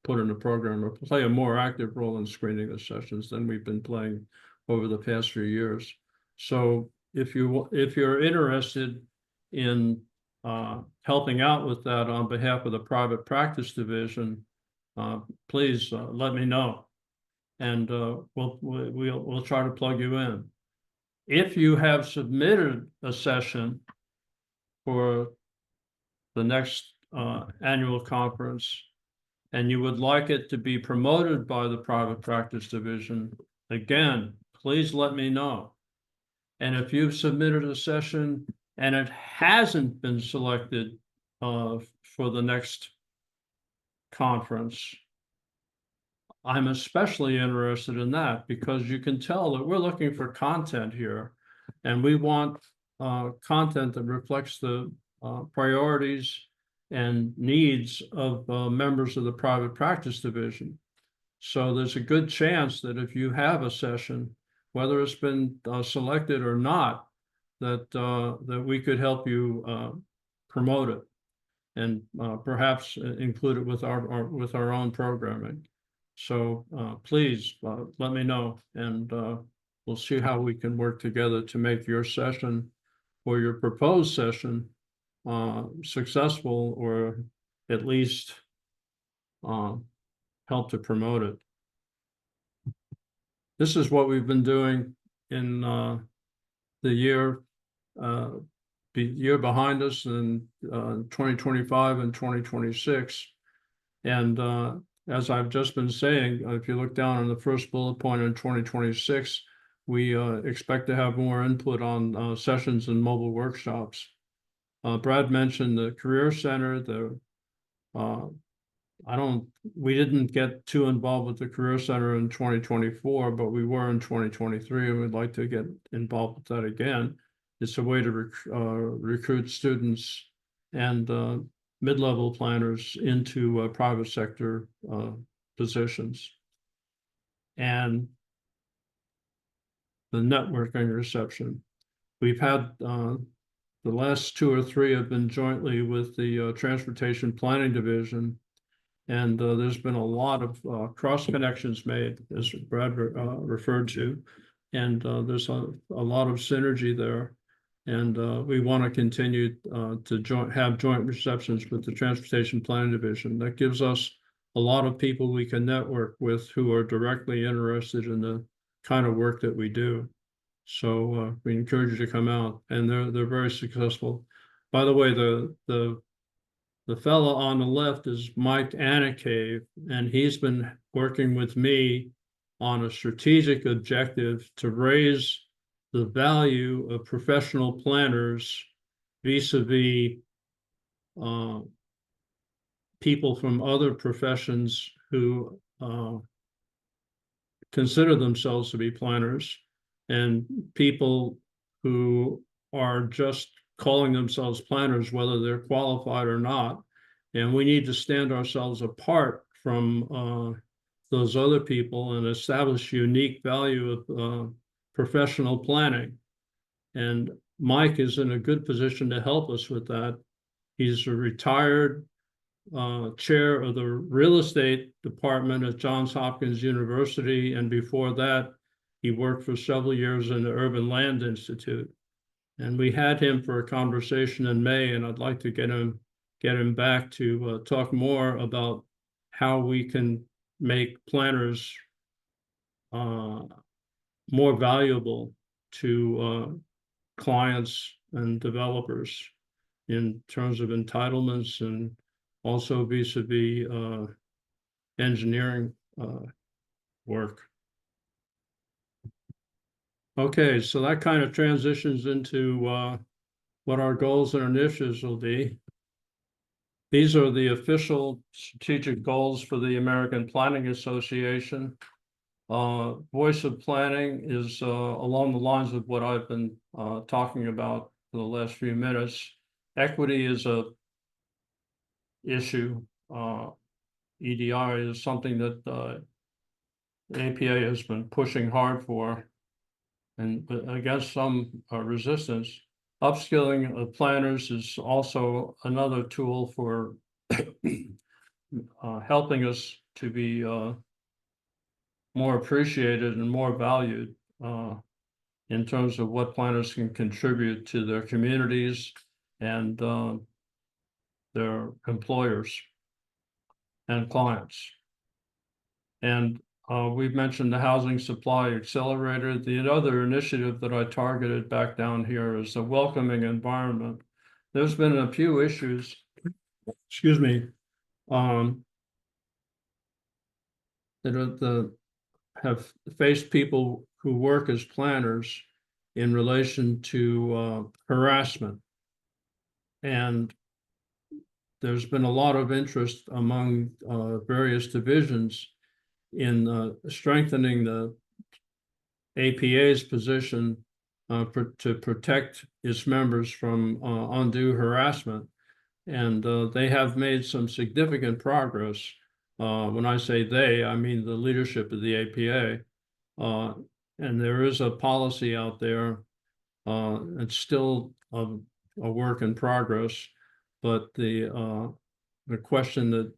put in a program, or play a more active role in screening the sessions than we've been playing over the past few years. So if you're interested in helping out with that on behalf of the private practice division, please let me know, and we'll try to plug you in. If you have submitted a session for the next annual conference and you would like it to be promoted by the private practice division, again, please let me know. And if you've submitted a session and it hasn't been selected for the next conference, I'm especially interested in that, because you can tell that we're looking for content here, and we want content that reflects the priorities and needs of members of the private practice division. So there's a good chance that if you have a session, whether it's been selected or not, that we could help you promote it, and perhaps include it with our own programming. So please let me know, and we'll see how we can work together to make your session or your proposed session successful, or at least help to promote it. This is what we've been doing in the year behind us, in 2025 and 2026. And as I've just been saying, if you look down on the first bullet point in 2026, we expect to have more input on sessions and mobile workshops. Brad mentioned the Career Center. We didn't get too involved with the Career Center in 2024, but we were in 2023, and we'd like to get involved with that again. It's a way to recruit students and mid-level planners into private sector positions. And the networking reception. We've had the last 2 or 3 have been jointly with the Transportation Planning Division, and there's been a lot of cross connections made, as Brad referred to, and there's a lot of synergy there. And we want to continue to have joint receptions with the Transportation Planning Division. That gives us a lot of people we can network with who are directly interested in the kind of work that we do. So we encourage you to come out, and they're very successful. By the way, the fellow on the left is Mike Anacave, and he's been working with me on a strategic objective to raise the value of professional planners vis-a-vis people from other professions who consider themselves to be planners, and people who are just calling themselves planners, whether they're qualified or not. And we need to stand ourselves apart from those other people and establish unique value of professional planning. And Mike is in a good position to help us with that. He's a retired chair of the real estate department at Johns Hopkins University. And before that, he worked for several years in the Urban Land Institute. And we had him for a conversation in May, and I'd like to get him back to talk more about how we can make planners more valuable to clients and developers in terms of entitlements and also vis-a-vis engineering work. Okay, so that kind of transitions into what our goals and initiatives will be. These are the official strategic goals for the American Planning Association. Voice of Planning is along the lines of what I've been talking about for the last few minutes. Equity is a issue. EDI is something that the APA has been pushing hard for, and against some resistance. Upskilling of planners is also another tool for helping us to be more appreciated and more valued in terms of what planners can contribute to their communities and their employers and clients. And we've mentioned the Housing Supply Accelerator. The other initiative that I targeted back down here is a welcoming environment. There's been a few issues, excuse me, that have faced people who work as planners in relation to harassment. And there's been a lot of interest among various divisions in strengthening the APA's position to protect its members from undue harassment. And they have made some significant progress. When I say they, I mean the leadership of the APA. And there is a policy out there. It's still a work in progress, but the question that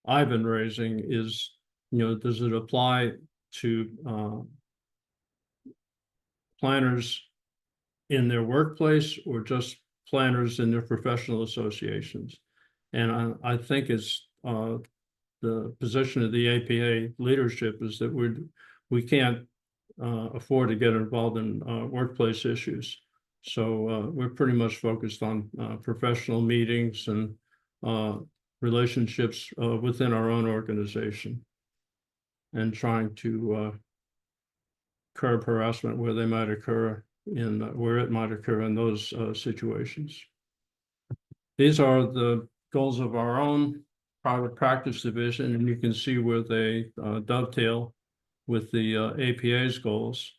I've been raising is, does it apply to planners in their workplace or just planners in their professional associations? And I think it's the position of the APA leadership is that we can't afford to get involved in workplace issues. So we're pretty much focused on professional meetings and relationships within our own organization and trying to curb harassment where they might occur where it might occur in those situations. These are the goals of our own private practice division, and you can see where they dovetail with the APA's goals.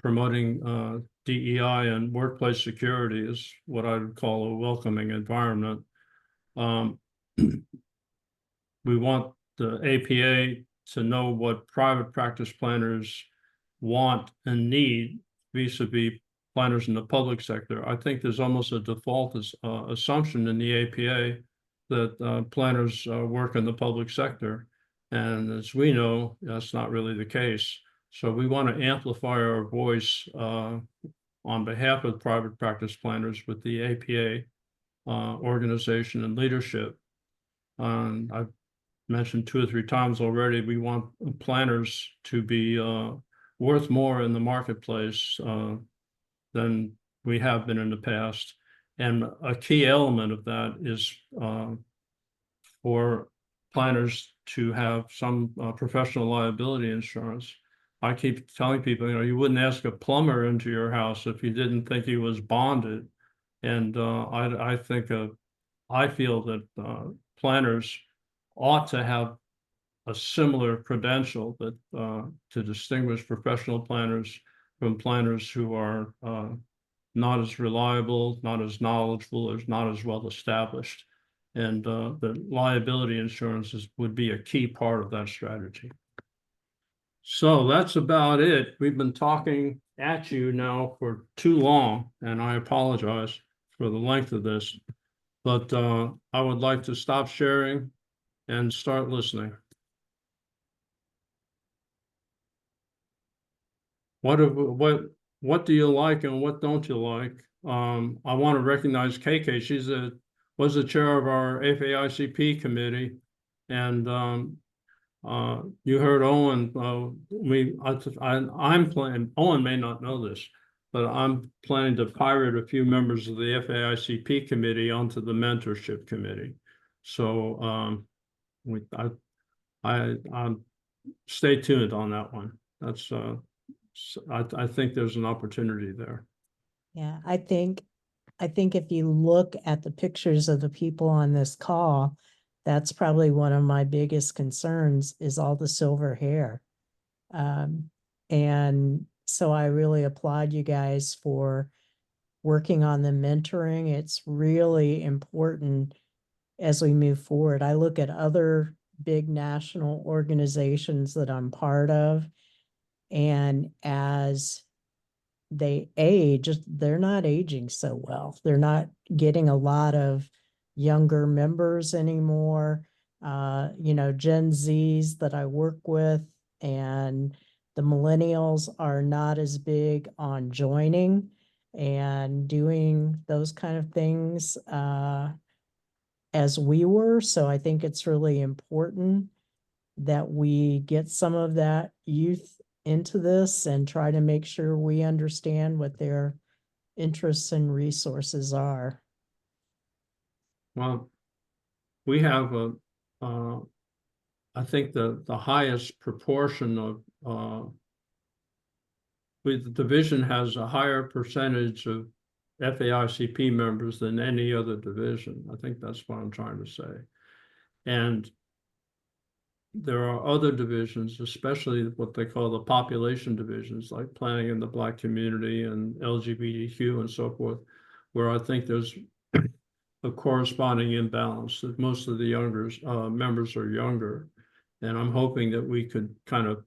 Promoting DEI and workplace security is what I would call a welcoming environment. We want the APA to know what private practice planners want and need vis-a-vis planners in the public sector. I think there's almost a default assumption in the APA that planners work in the public sector. And as we know, that's not really the case. So we want to amplify our voice on behalf of private practice planners with the APA organization and leadership. I've mentioned 2 or 3 times already, we want planners to be worth more in the marketplace than we have been in the past. And a key element of that is for planners to have some professional liability insurance. I keep telling people, you wouldn't ask a plumber into your house if you didn't think he was bonded. And I feel that planners ought to have a similar credential that to distinguish professional planners from planners who are not as reliable, not as knowledgeable, or not as well established. And the liability insurances would be a key part of that strategy. So that's about it. We've been talking at you now for too long, and I apologize for the length of this. But I would like to stop sharing and start listening. What do you like and what don't you like? I want to recognize KK. Was the chair of our FAICP committee, and you heard Owen. I'm planning. Owen may not know this, but I'm planning to pirate a few members of the FAICP committee onto the mentorship committee. So I stay tuned on that one. That's I think there's an opportunity there. Yeah, I think if you look at the pictures of the people on this call, that's probably one of my biggest concerns is all the silver hair. And so I really applaud you guys for working on the mentoring. It's really important as we move forward. I look at other big national organizations that I'm part of, and as they age, they're not aging so well. They're not getting a lot of younger members anymore. Gen Zs that I work with and the millennials are not as big on joining and doing those kind of things as we were. So I think it's really important that we get some of that youth into this and try to make sure we understand what their interests and resources are. Well, we have I think the highest proportion of the division has a higher percentage of FAICP members than any other division. I think that's what I'm trying to say. And there are other divisions, especially what they call the population divisions, like planning in the Black community and LGBTQ and so forth, where I think there's a corresponding imbalance that most of the younger members are younger. And I'm hoping that we could kind of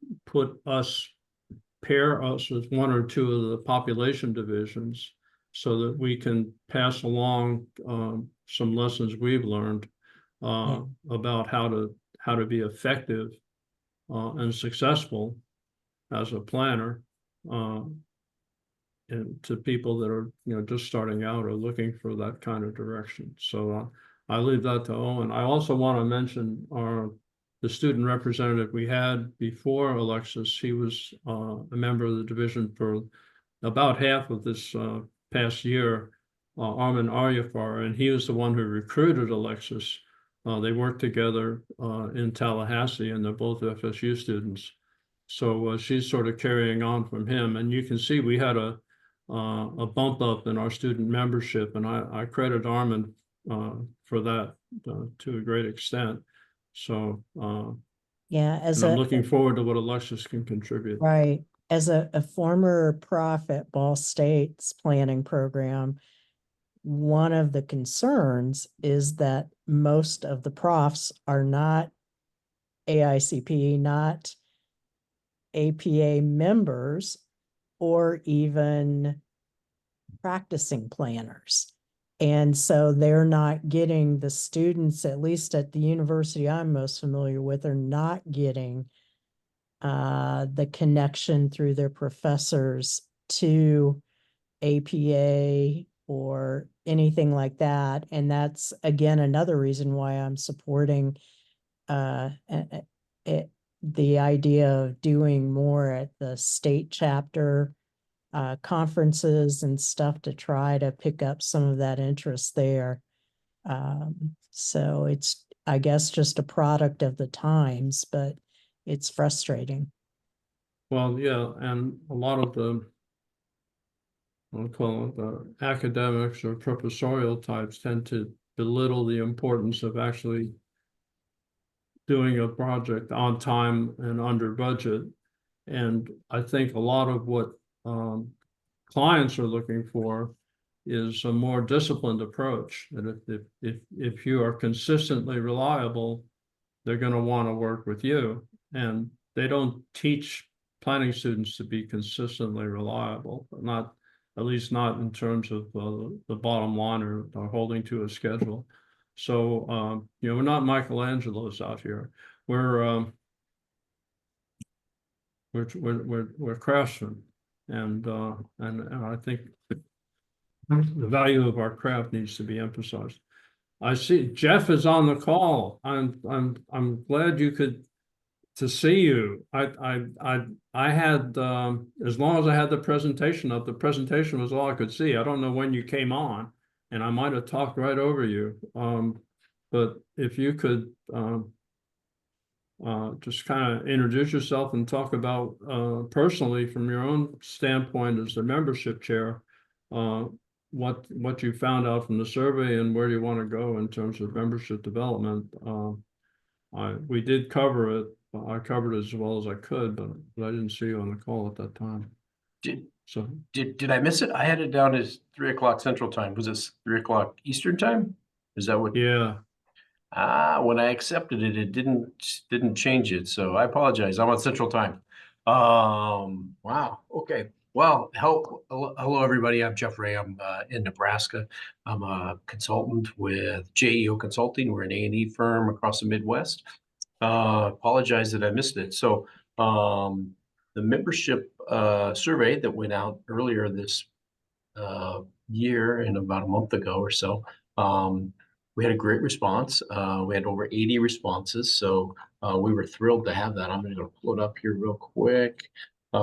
pair us with one or two of the population divisions so that we can pass along some lessons we've learned about how to be effective and successful as a planner and to people that are just starting out or looking for that kind of direction. So I leave that to Owen. I also want to mention the student representative we had before Alexis. He was a member of the division for about half of this past year, Armin Aryafar, and he was the one who recruited Alexis. They worked together in Tallahassee, and they're both FSU students. So she's sort of carrying on from him, and you can see we had a bump up in our student membership, and I credit Armin for that to a great extent. So yeah, I'm looking forward to what Alexis can contribute. Right. As a former prof at Ball State's planning program, one of the concerns is that most of the profs are not AICP, not APA members, or even practicing planners. And so they're not getting the students, at least at the university I'm most familiar with, are not getting the connection through their professors to APA or anything like that. And that's, again, another reason why I'm supporting the idea of doing more at the state chapter conferences and stuff to try to pick up some of that interest there. So it's, I guess, just a product of the times, but it's frustrating. Well, yeah, and a lot of I'll call it the academics or professorial types tend to belittle the importance of actually doing a project on time and under budget. And I think a lot of what clients are looking for is a more disciplined approach. And if you are consistently reliable, they're going to want to work with you. And they don't teach planning students to be consistently reliable, but not, at least not in terms of the bottom line or holding to a schedule. So, we're not Michelangelos out here. We're craftsmen, and I think the value of our craft needs to be emphasized. I see Jeff is on the call. I'm glad you could to see you. I had as long as I had the presentation up, the presentation was all I could see. I don't know when you came on, and I might have talked right over you. But if you could just kind of introduce yourself and talk about personally from your own standpoint as the membership chair, what you found out from the survey and where you want to go in terms of membership development. We did cover it. I covered it as well as I could, but I didn't see you on the call at that time. Did I miss it? I had it down as 3 o'clock Central Time. Was this 3 o'clock Eastern Time? Is that what? Yeah. When I accepted it, it didn't change it. So I apologize. I'm on Central Time. Wow. Okay. Well, hello everybody. I'm Jeff Ray. I'm in Nebraska. I'm a consultant with JEO Consulting. We're an A&E firm across the Midwest. Apologize that I missed it. So the membership survey that went out earlier this year and about a month ago or so, we had a great response. We had over 80 responses, so we were thrilled to have that. I'm going to pull it up here real quick. We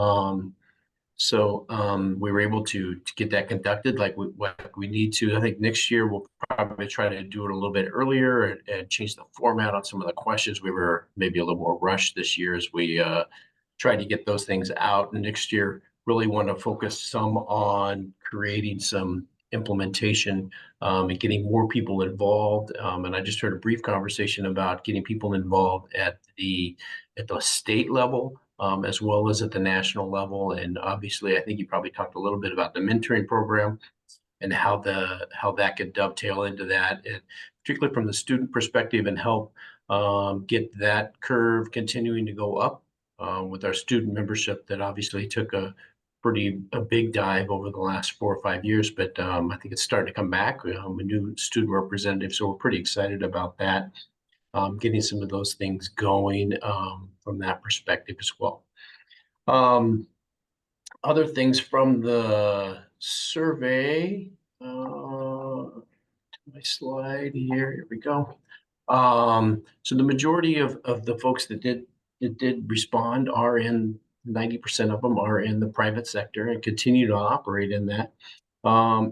were able to get that conducted like we need to. I think next year we'll probably try to do it a little bit earlier and change the format on some of the questions. We were maybe a little more rushed this year as we tried to get those things out. And next year, really want to focus some on creating some implementation and getting more people involved. And I just heard a brief conversation about getting people involved at the state level, as well as at the national level. And obviously, I think you probably talked a little bit about the mentoring program and how that could dovetail into that, and particularly from the student perspective, and help get that curve continuing to go up with our student membership that obviously took a big dive over the last 4 or 5 years, but I think it's starting to come back. A new student representative, so we're pretty excited about that. Getting some of those things going from that perspective as well. Other things from the survey. My slide here we go. So the majority of the folks that did respond are in 90% of them are in the private sector and continue to operate in that.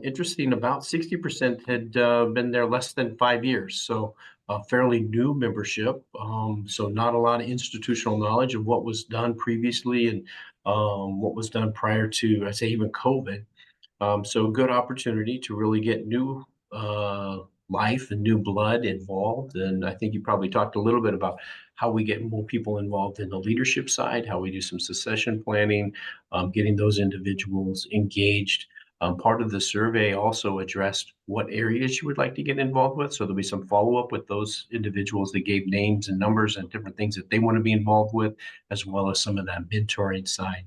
Interesting, about 60% had been there less than 5 years, so a fairly new membership. So not a lot of institutional knowledge of what was done previously and what was done prior to, I'd say, even COVID. So a good opportunity to really get new life and new blood involved. And I think you probably talked a little bit about how we get more people involved in the leadership side, how we do some succession planning, getting those individuals engaged. Part of the survey also addressed what areas you would like to get involved with. So there'll be some follow-up with those individuals that gave names and numbers and different things that they want to be involved with, as well as some of that mentoring side.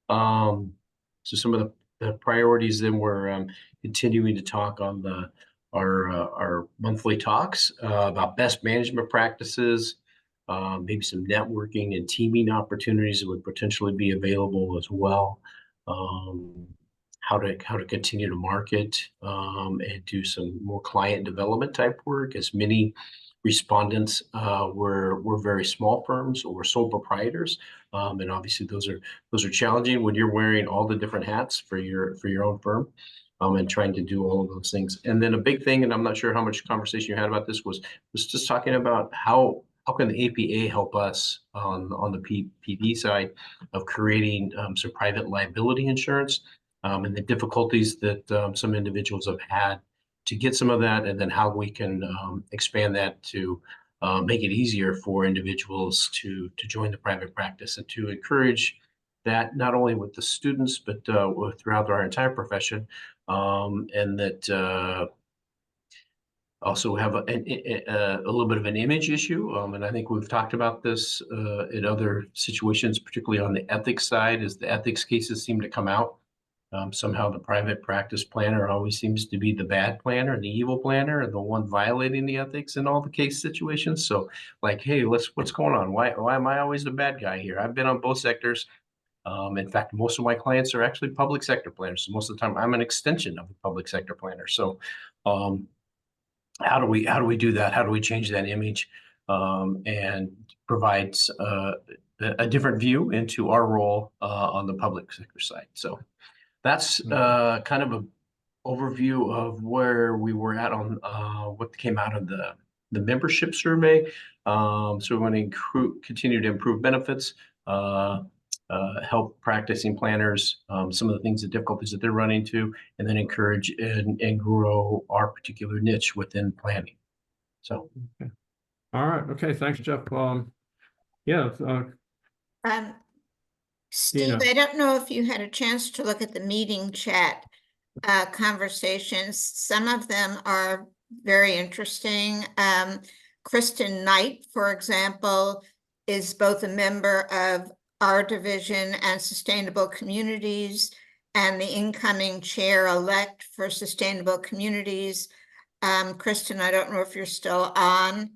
So some of the priorities then were continuing to talk on our monthly talks about best management practices, maybe some networking and teaming opportunities that would potentially be available as well. How to continue to market and do some more client development type work, as many respondents were very small firms or sole proprietors, and obviously those are challenging when you're wearing all the different hats for your own firm, and trying to do all of those things. And then a big thing, and I'm not sure how much conversation you had about this, was just talking about how can the APA help us on the PPD side of creating some private liability insurance, and the difficulties that some individuals have had to get some of that, and then how we can expand that to make it easier for individuals to join the private practice, and to encourage that not only with the students, but throughout our entire profession, and that Also have a little bit of an image issue, and I think we've talked about this in other situations, particularly on the ethics side, as the ethics cases seem to come out. Somehow the private practice planner always seems to be the bad planner, the evil planner, and the one violating the ethics in all the case situations. So like, hey, what's going on? Why am I always the bad guy here? I've been on both sectors. In fact, most of my clients are actually public sector planners. So most of the time I'm an extension of the public sector planner. So how do we do that? How do we change that image and provide a different view into our role on the public sector side? So that's kind of an overview of where we were at on what came out of the membership survey. So we want to continue to improve benefits, help practicing planners, some of the things, the difficulties that they're running into, and then encourage and grow our particular niche within planning. So. Okay. All right. Okay. Thanks, Jeff. Yeah. Steve, Dina. I don't know if you had a chance to look at the meeting chat conversations. Some of them are very interesting. Kristen Knight, for example, is both a member of our division and Sustainable Communities and the incoming chair-elect for Sustainable Communities. Kristen, I don't know if you're still on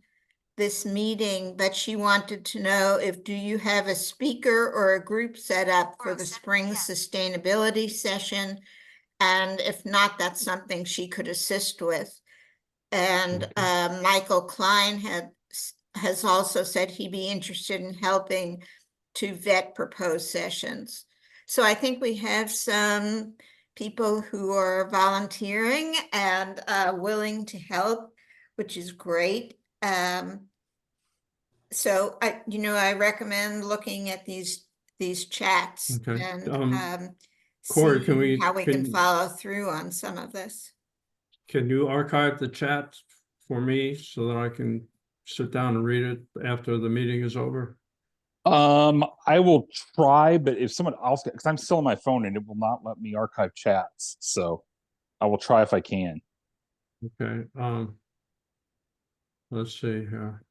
this meeting, but she wanted to know do you have a speaker or a group set up for the spring sustainability session? And if not, that's something she could assist with. And Michael Klein has also said he'd be interested in helping to vet proposed sessions. So I think we have some people who are volunteering and willing to help, which is great. So I recommend looking at these chats Okay. and Corey, see how we can can follow through on some of this. Can you archive the chat for me so that I can sit down and read it after the meeting is over? I will try, but if someone else, because I'm still on my phone and it will not let me archive chats, so I will try if I can. Okay. Let's see here.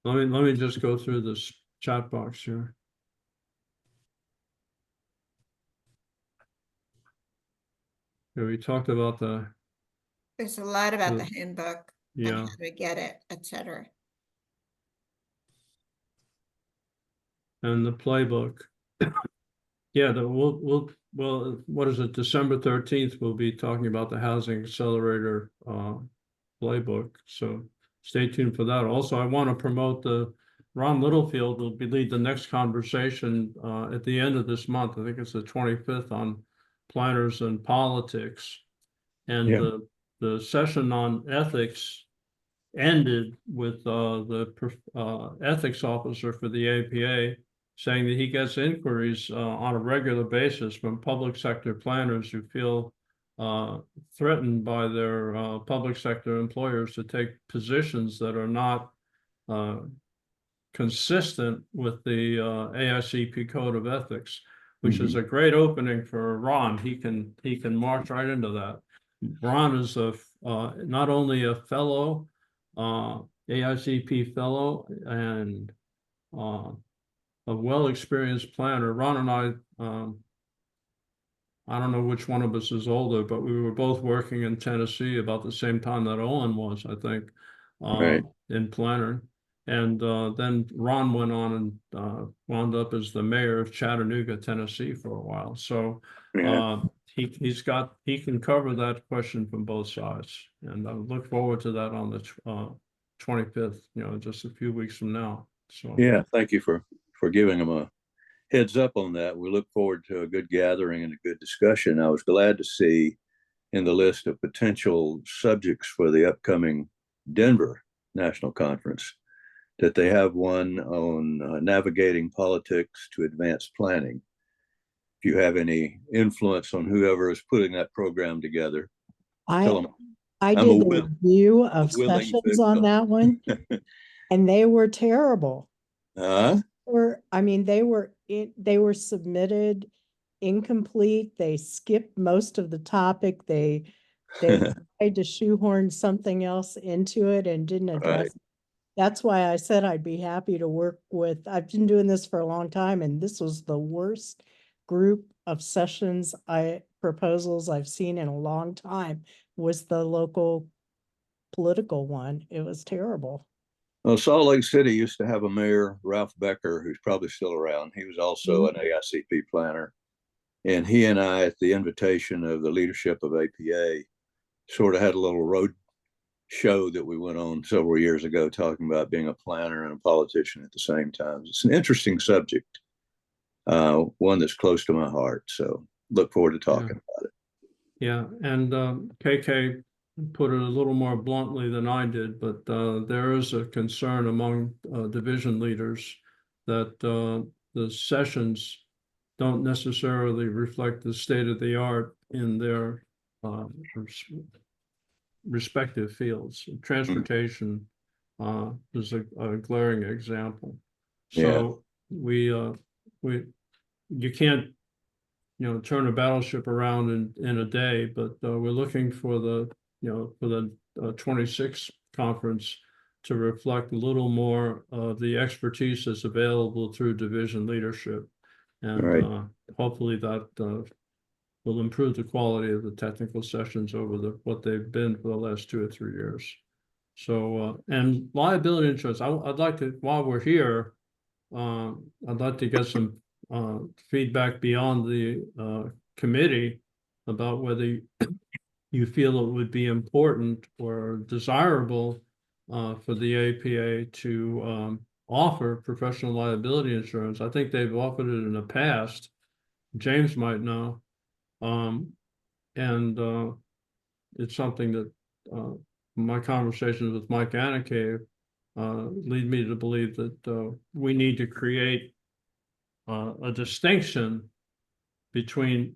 Let me just go through this chat box here. Yeah, we talked about There's a lot about the handbook and yeah. how to get it, etc. And the playbook. Yeah, well, what is it? December 13th, we'll be talking about the Housing Accelerator playbook. So stay tuned for that. Also, I want to promote Ron Littlefield will lead the next conversation at the end of this month. I think it's the 25th on planners and politics. And the session on ethics ended with the ethics officer for the APA saying that he gets inquiries on a regular basis from public sector planners who feel threatened by their public sector employers to take positions that are not consistent with the AICP Code of Ethics, which is a great opening for Ron. He can march right into that. Ron is not only a fellow, AICP fellow, and a well-experienced planner. Ron and I don't know which one of us is older, but we were both working in Tennessee about the same time that Owen was, I think, in planner. And then Ron went on and wound up as the mayor of Chattanooga, Tennessee for a while. So he can cover that question from both sides. And I look forward to that on the 25th, just a few weeks from now. So yeah, thank you for giving them a heads up on that. We look forward to a good gathering and a good discussion. I was glad to see in the list of potential subjects for the upcoming Denver National Conference that they have one on navigating politics to advance planning. If you have any influence on whoever is putting that program together, tell them I did the review of sessions on that one, and they were terrible. They were submitted incomplete. They skipped most of the topic. They They tried to shoehorn something else into it and didn't address. Right. That's why I said I'd be happy to work with, I've been doing this for a long time, and this was the worst group of proposals I've seen in a long time, was the local political one. It was terrible. Well, Salt Lake City used to have a mayor, Ralph Becker, who's probably still around. He was also an AICP planner. And he and I, at the invitation of the leadership of APA, sort of had a little road show that we went on several years ago, talking about being a planner and a politician at the same time. It's an interesting subject, one that's close to my heart. So look forward to talking about it. Yeah, and KK put it a little more bluntly than I did, but there is a concern among division leaders that the sessions don't necessarily reflect the state of the art in their respective fields. Transportation is a glaring example. So you can't, turn a battleship around in a day, but we're looking for the 26th conference to reflect a little more of the expertise that's available through division leadership. And hopefully that will improve the quality of the technical sessions over what they've been for the last 2 or 3 years. So, and liability insurance, I'd like to, while we're here, I'd like to get some feedback beyond the committee about whether you feel it would be important or desirable for the APA to offer professional liability insurance. I think they've offered it in the past. James might know. And it's something that my conversations with Mike Anacave lead me to believe that we need to create a distinction between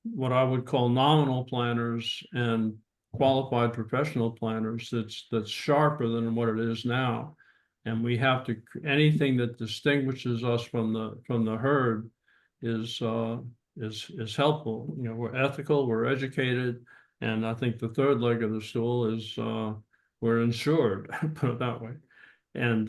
what I would call nominal planners and qualified professional planners that's sharper than what it is now. And we have to, anything that distinguishes us from the herd is helpful. We're ethical, we're educated, and I think the third leg of the stool is we're insured, put it that way. And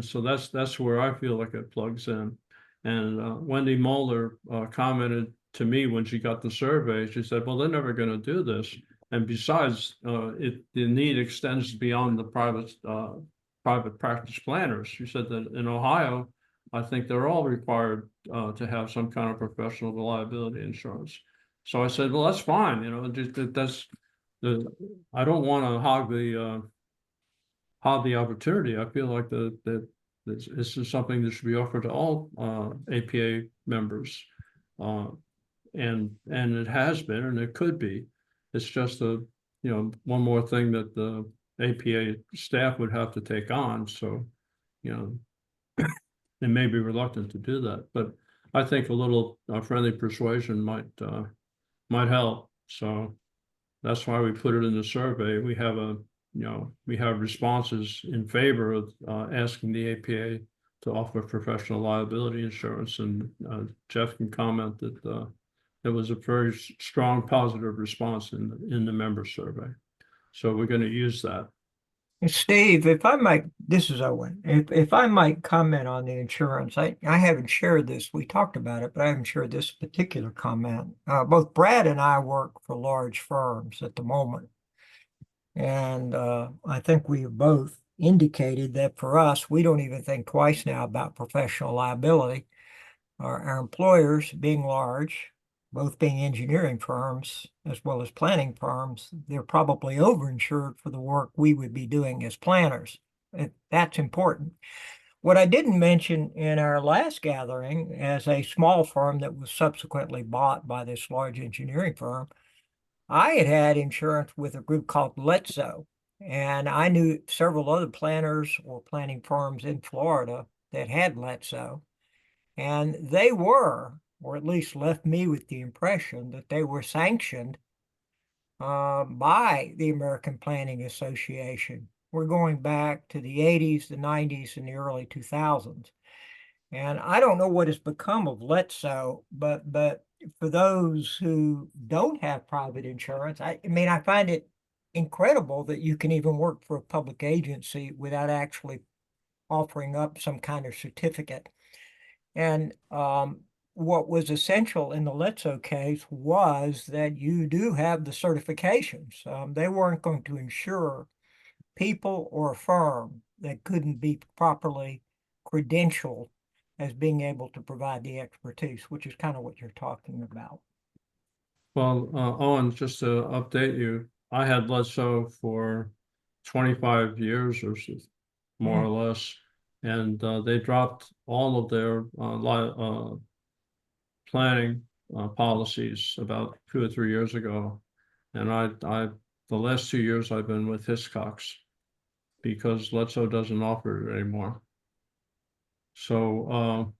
so that's where I feel like it plugs in. And Wendy Moeller commented to me when she got the survey. She said, "Well, they're never going to do this, and besides, the need extends beyond the private practice planners." She said that in Ohio, I think they're all required to have some kind of professional liability insurance. So I said, "Well, that's fine. That's I don't want to hog the opportunity. I feel like that this is something that should be offered to all APA members, and it has been, and it could be. It's just one more thing that the APA staff would have to take on. So, they may be reluctant to do that, but I think a little friendly persuasion might help. So that's why we put it in the survey. We have responses in favor of asking the APA to offer professional liability insurance, and Jeff can comment that there was a very strong positive response in the member survey. So we're going to use that. Steve, if I might, this is Owen. If I might comment on the insurance, I haven't shared this. We talked about it, but I haven't shared this particular comment. Both Brad and I work for large firms at the moment. And I think we have both indicated that for us, we don't even think twice now about professional liability. Our employers, being large, both being engineering firms as well as planning firms, they're probably overinsured for the work we would be doing as planners. That's important. What I didn't mention in our last gathering, as a small firm that was subsequently bought by this large engineering firm, I had insurance with a group called Letzo, and I knew several other planners or planning firms in Florida that had Letzo, and they were, or at least left me with the impression that they were sanctioned by the American Planning Association. We're going back to the 80s, the 90s, and the early 2000s. And I don't know what has become of Letzo, but for those who don't have private insurance, I mean, I find it incredible that you can even work for a public agency without actually offering up some kind of certificate. And what was essential in the Letzo case was that you do have the certifications. They weren't going to insure people or a firm that couldn't be properly credentialed as being able to provide the expertise, which is kind of what you're talking about. Well, Owen, just to update you, I had Letso for 25 years or so, more or less. And they dropped all of their planning policies about 2 or 3 years ago. And the last 2 years I've been with Hiscox because Letso doesn't offer it anymore. So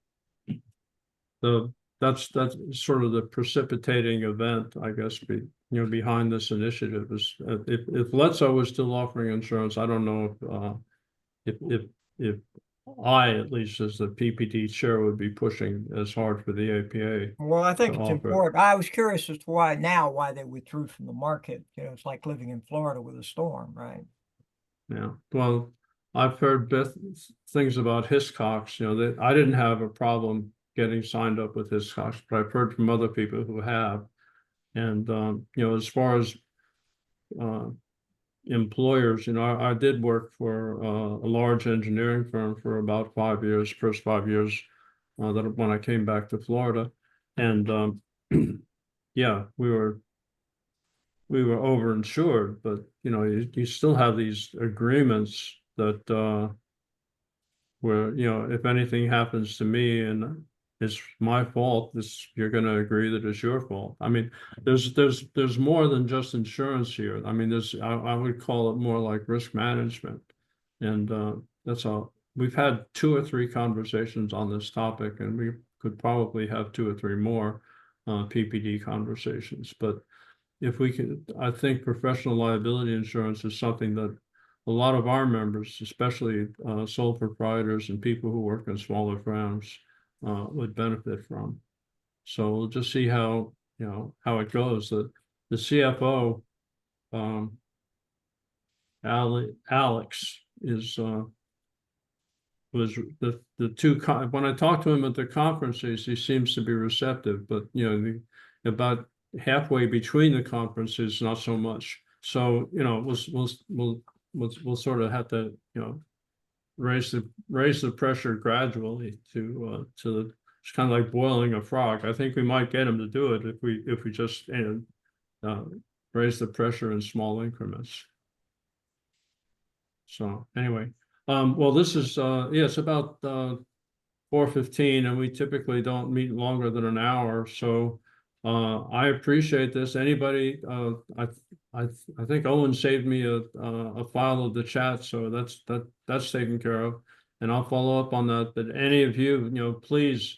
that's sort of the precipitating event, I guess, behind this initiative is if Letso was still offering insurance, I don't know if I, at least as the PPD chair, would be pushing as hard for the APA. Well, I think to it's offer it. important. I was curious as to why they withdrew from the market. You know, it's like living in Florida with a storm, right? Yeah, well, I've heard things about Hiscox, that I didn't have a problem getting signed up with Hiscox, but I've heard from other people who have. And, as far as employers, I did work for a large engineering firm for about 5 years, first 5 years that when I came back to Florida. And yeah, we were overinsured, but you still have these agreements that where if anything happens to me and it's my fault, you're going to agree that it's your fault. I mean, there's more than just insurance here. I mean, I would call it more like risk management, and that's all. We've had 2 or 3 conversations on this topic, and we could probably have 2 or 3 more PPD conversations. But if we can, I think professional liability insurance is something that a lot of our members, especially sole proprietors and people who work in smaller firms, would benefit from. So we'll just see how it goes. The CFO, Alex, was the two when I talked to him at the conferences, he seems to be receptive, but about halfway between the conferences, not so much. So we'll sort of have to raise the pressure gradually to it's kind of like boiling a frog. I think we might get him to do it if we just raise the pressure in small increments. So anyway, well, this is it's about 4:15, and we typically don't meet longer than an hour. So I appreciate this. Anybody, I think Owen saved me a file of the chat, so that's taken care of, and I'll follow up on that. But any of you, please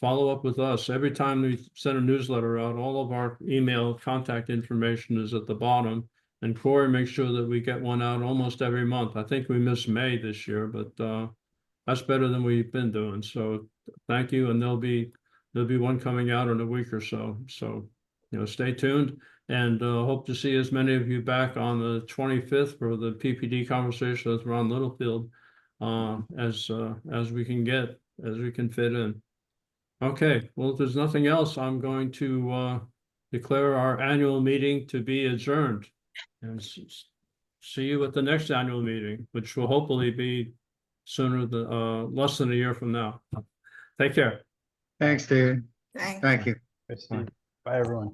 follow up with us. Every time we send a newsletter out, all of our email contact information is at the bottom. And Corey makes sure that we get one out almost every month. I think we missed May this year, but that's better than we've been doing. So thank you. And there'll be one coming out in a week or so. So, stay tuned, and hope to see as many of you back on the 25th for the PPD conversation with Ron Littlefield as we can fit in. Okay, well, if there's nothing else, I'm going to declare our annual meeting to be adjourned. And see you at the next annual meeting, which will hopefully be less than a year from now. Take care. Thanks, David. Thank Thank you. Bye, everyone.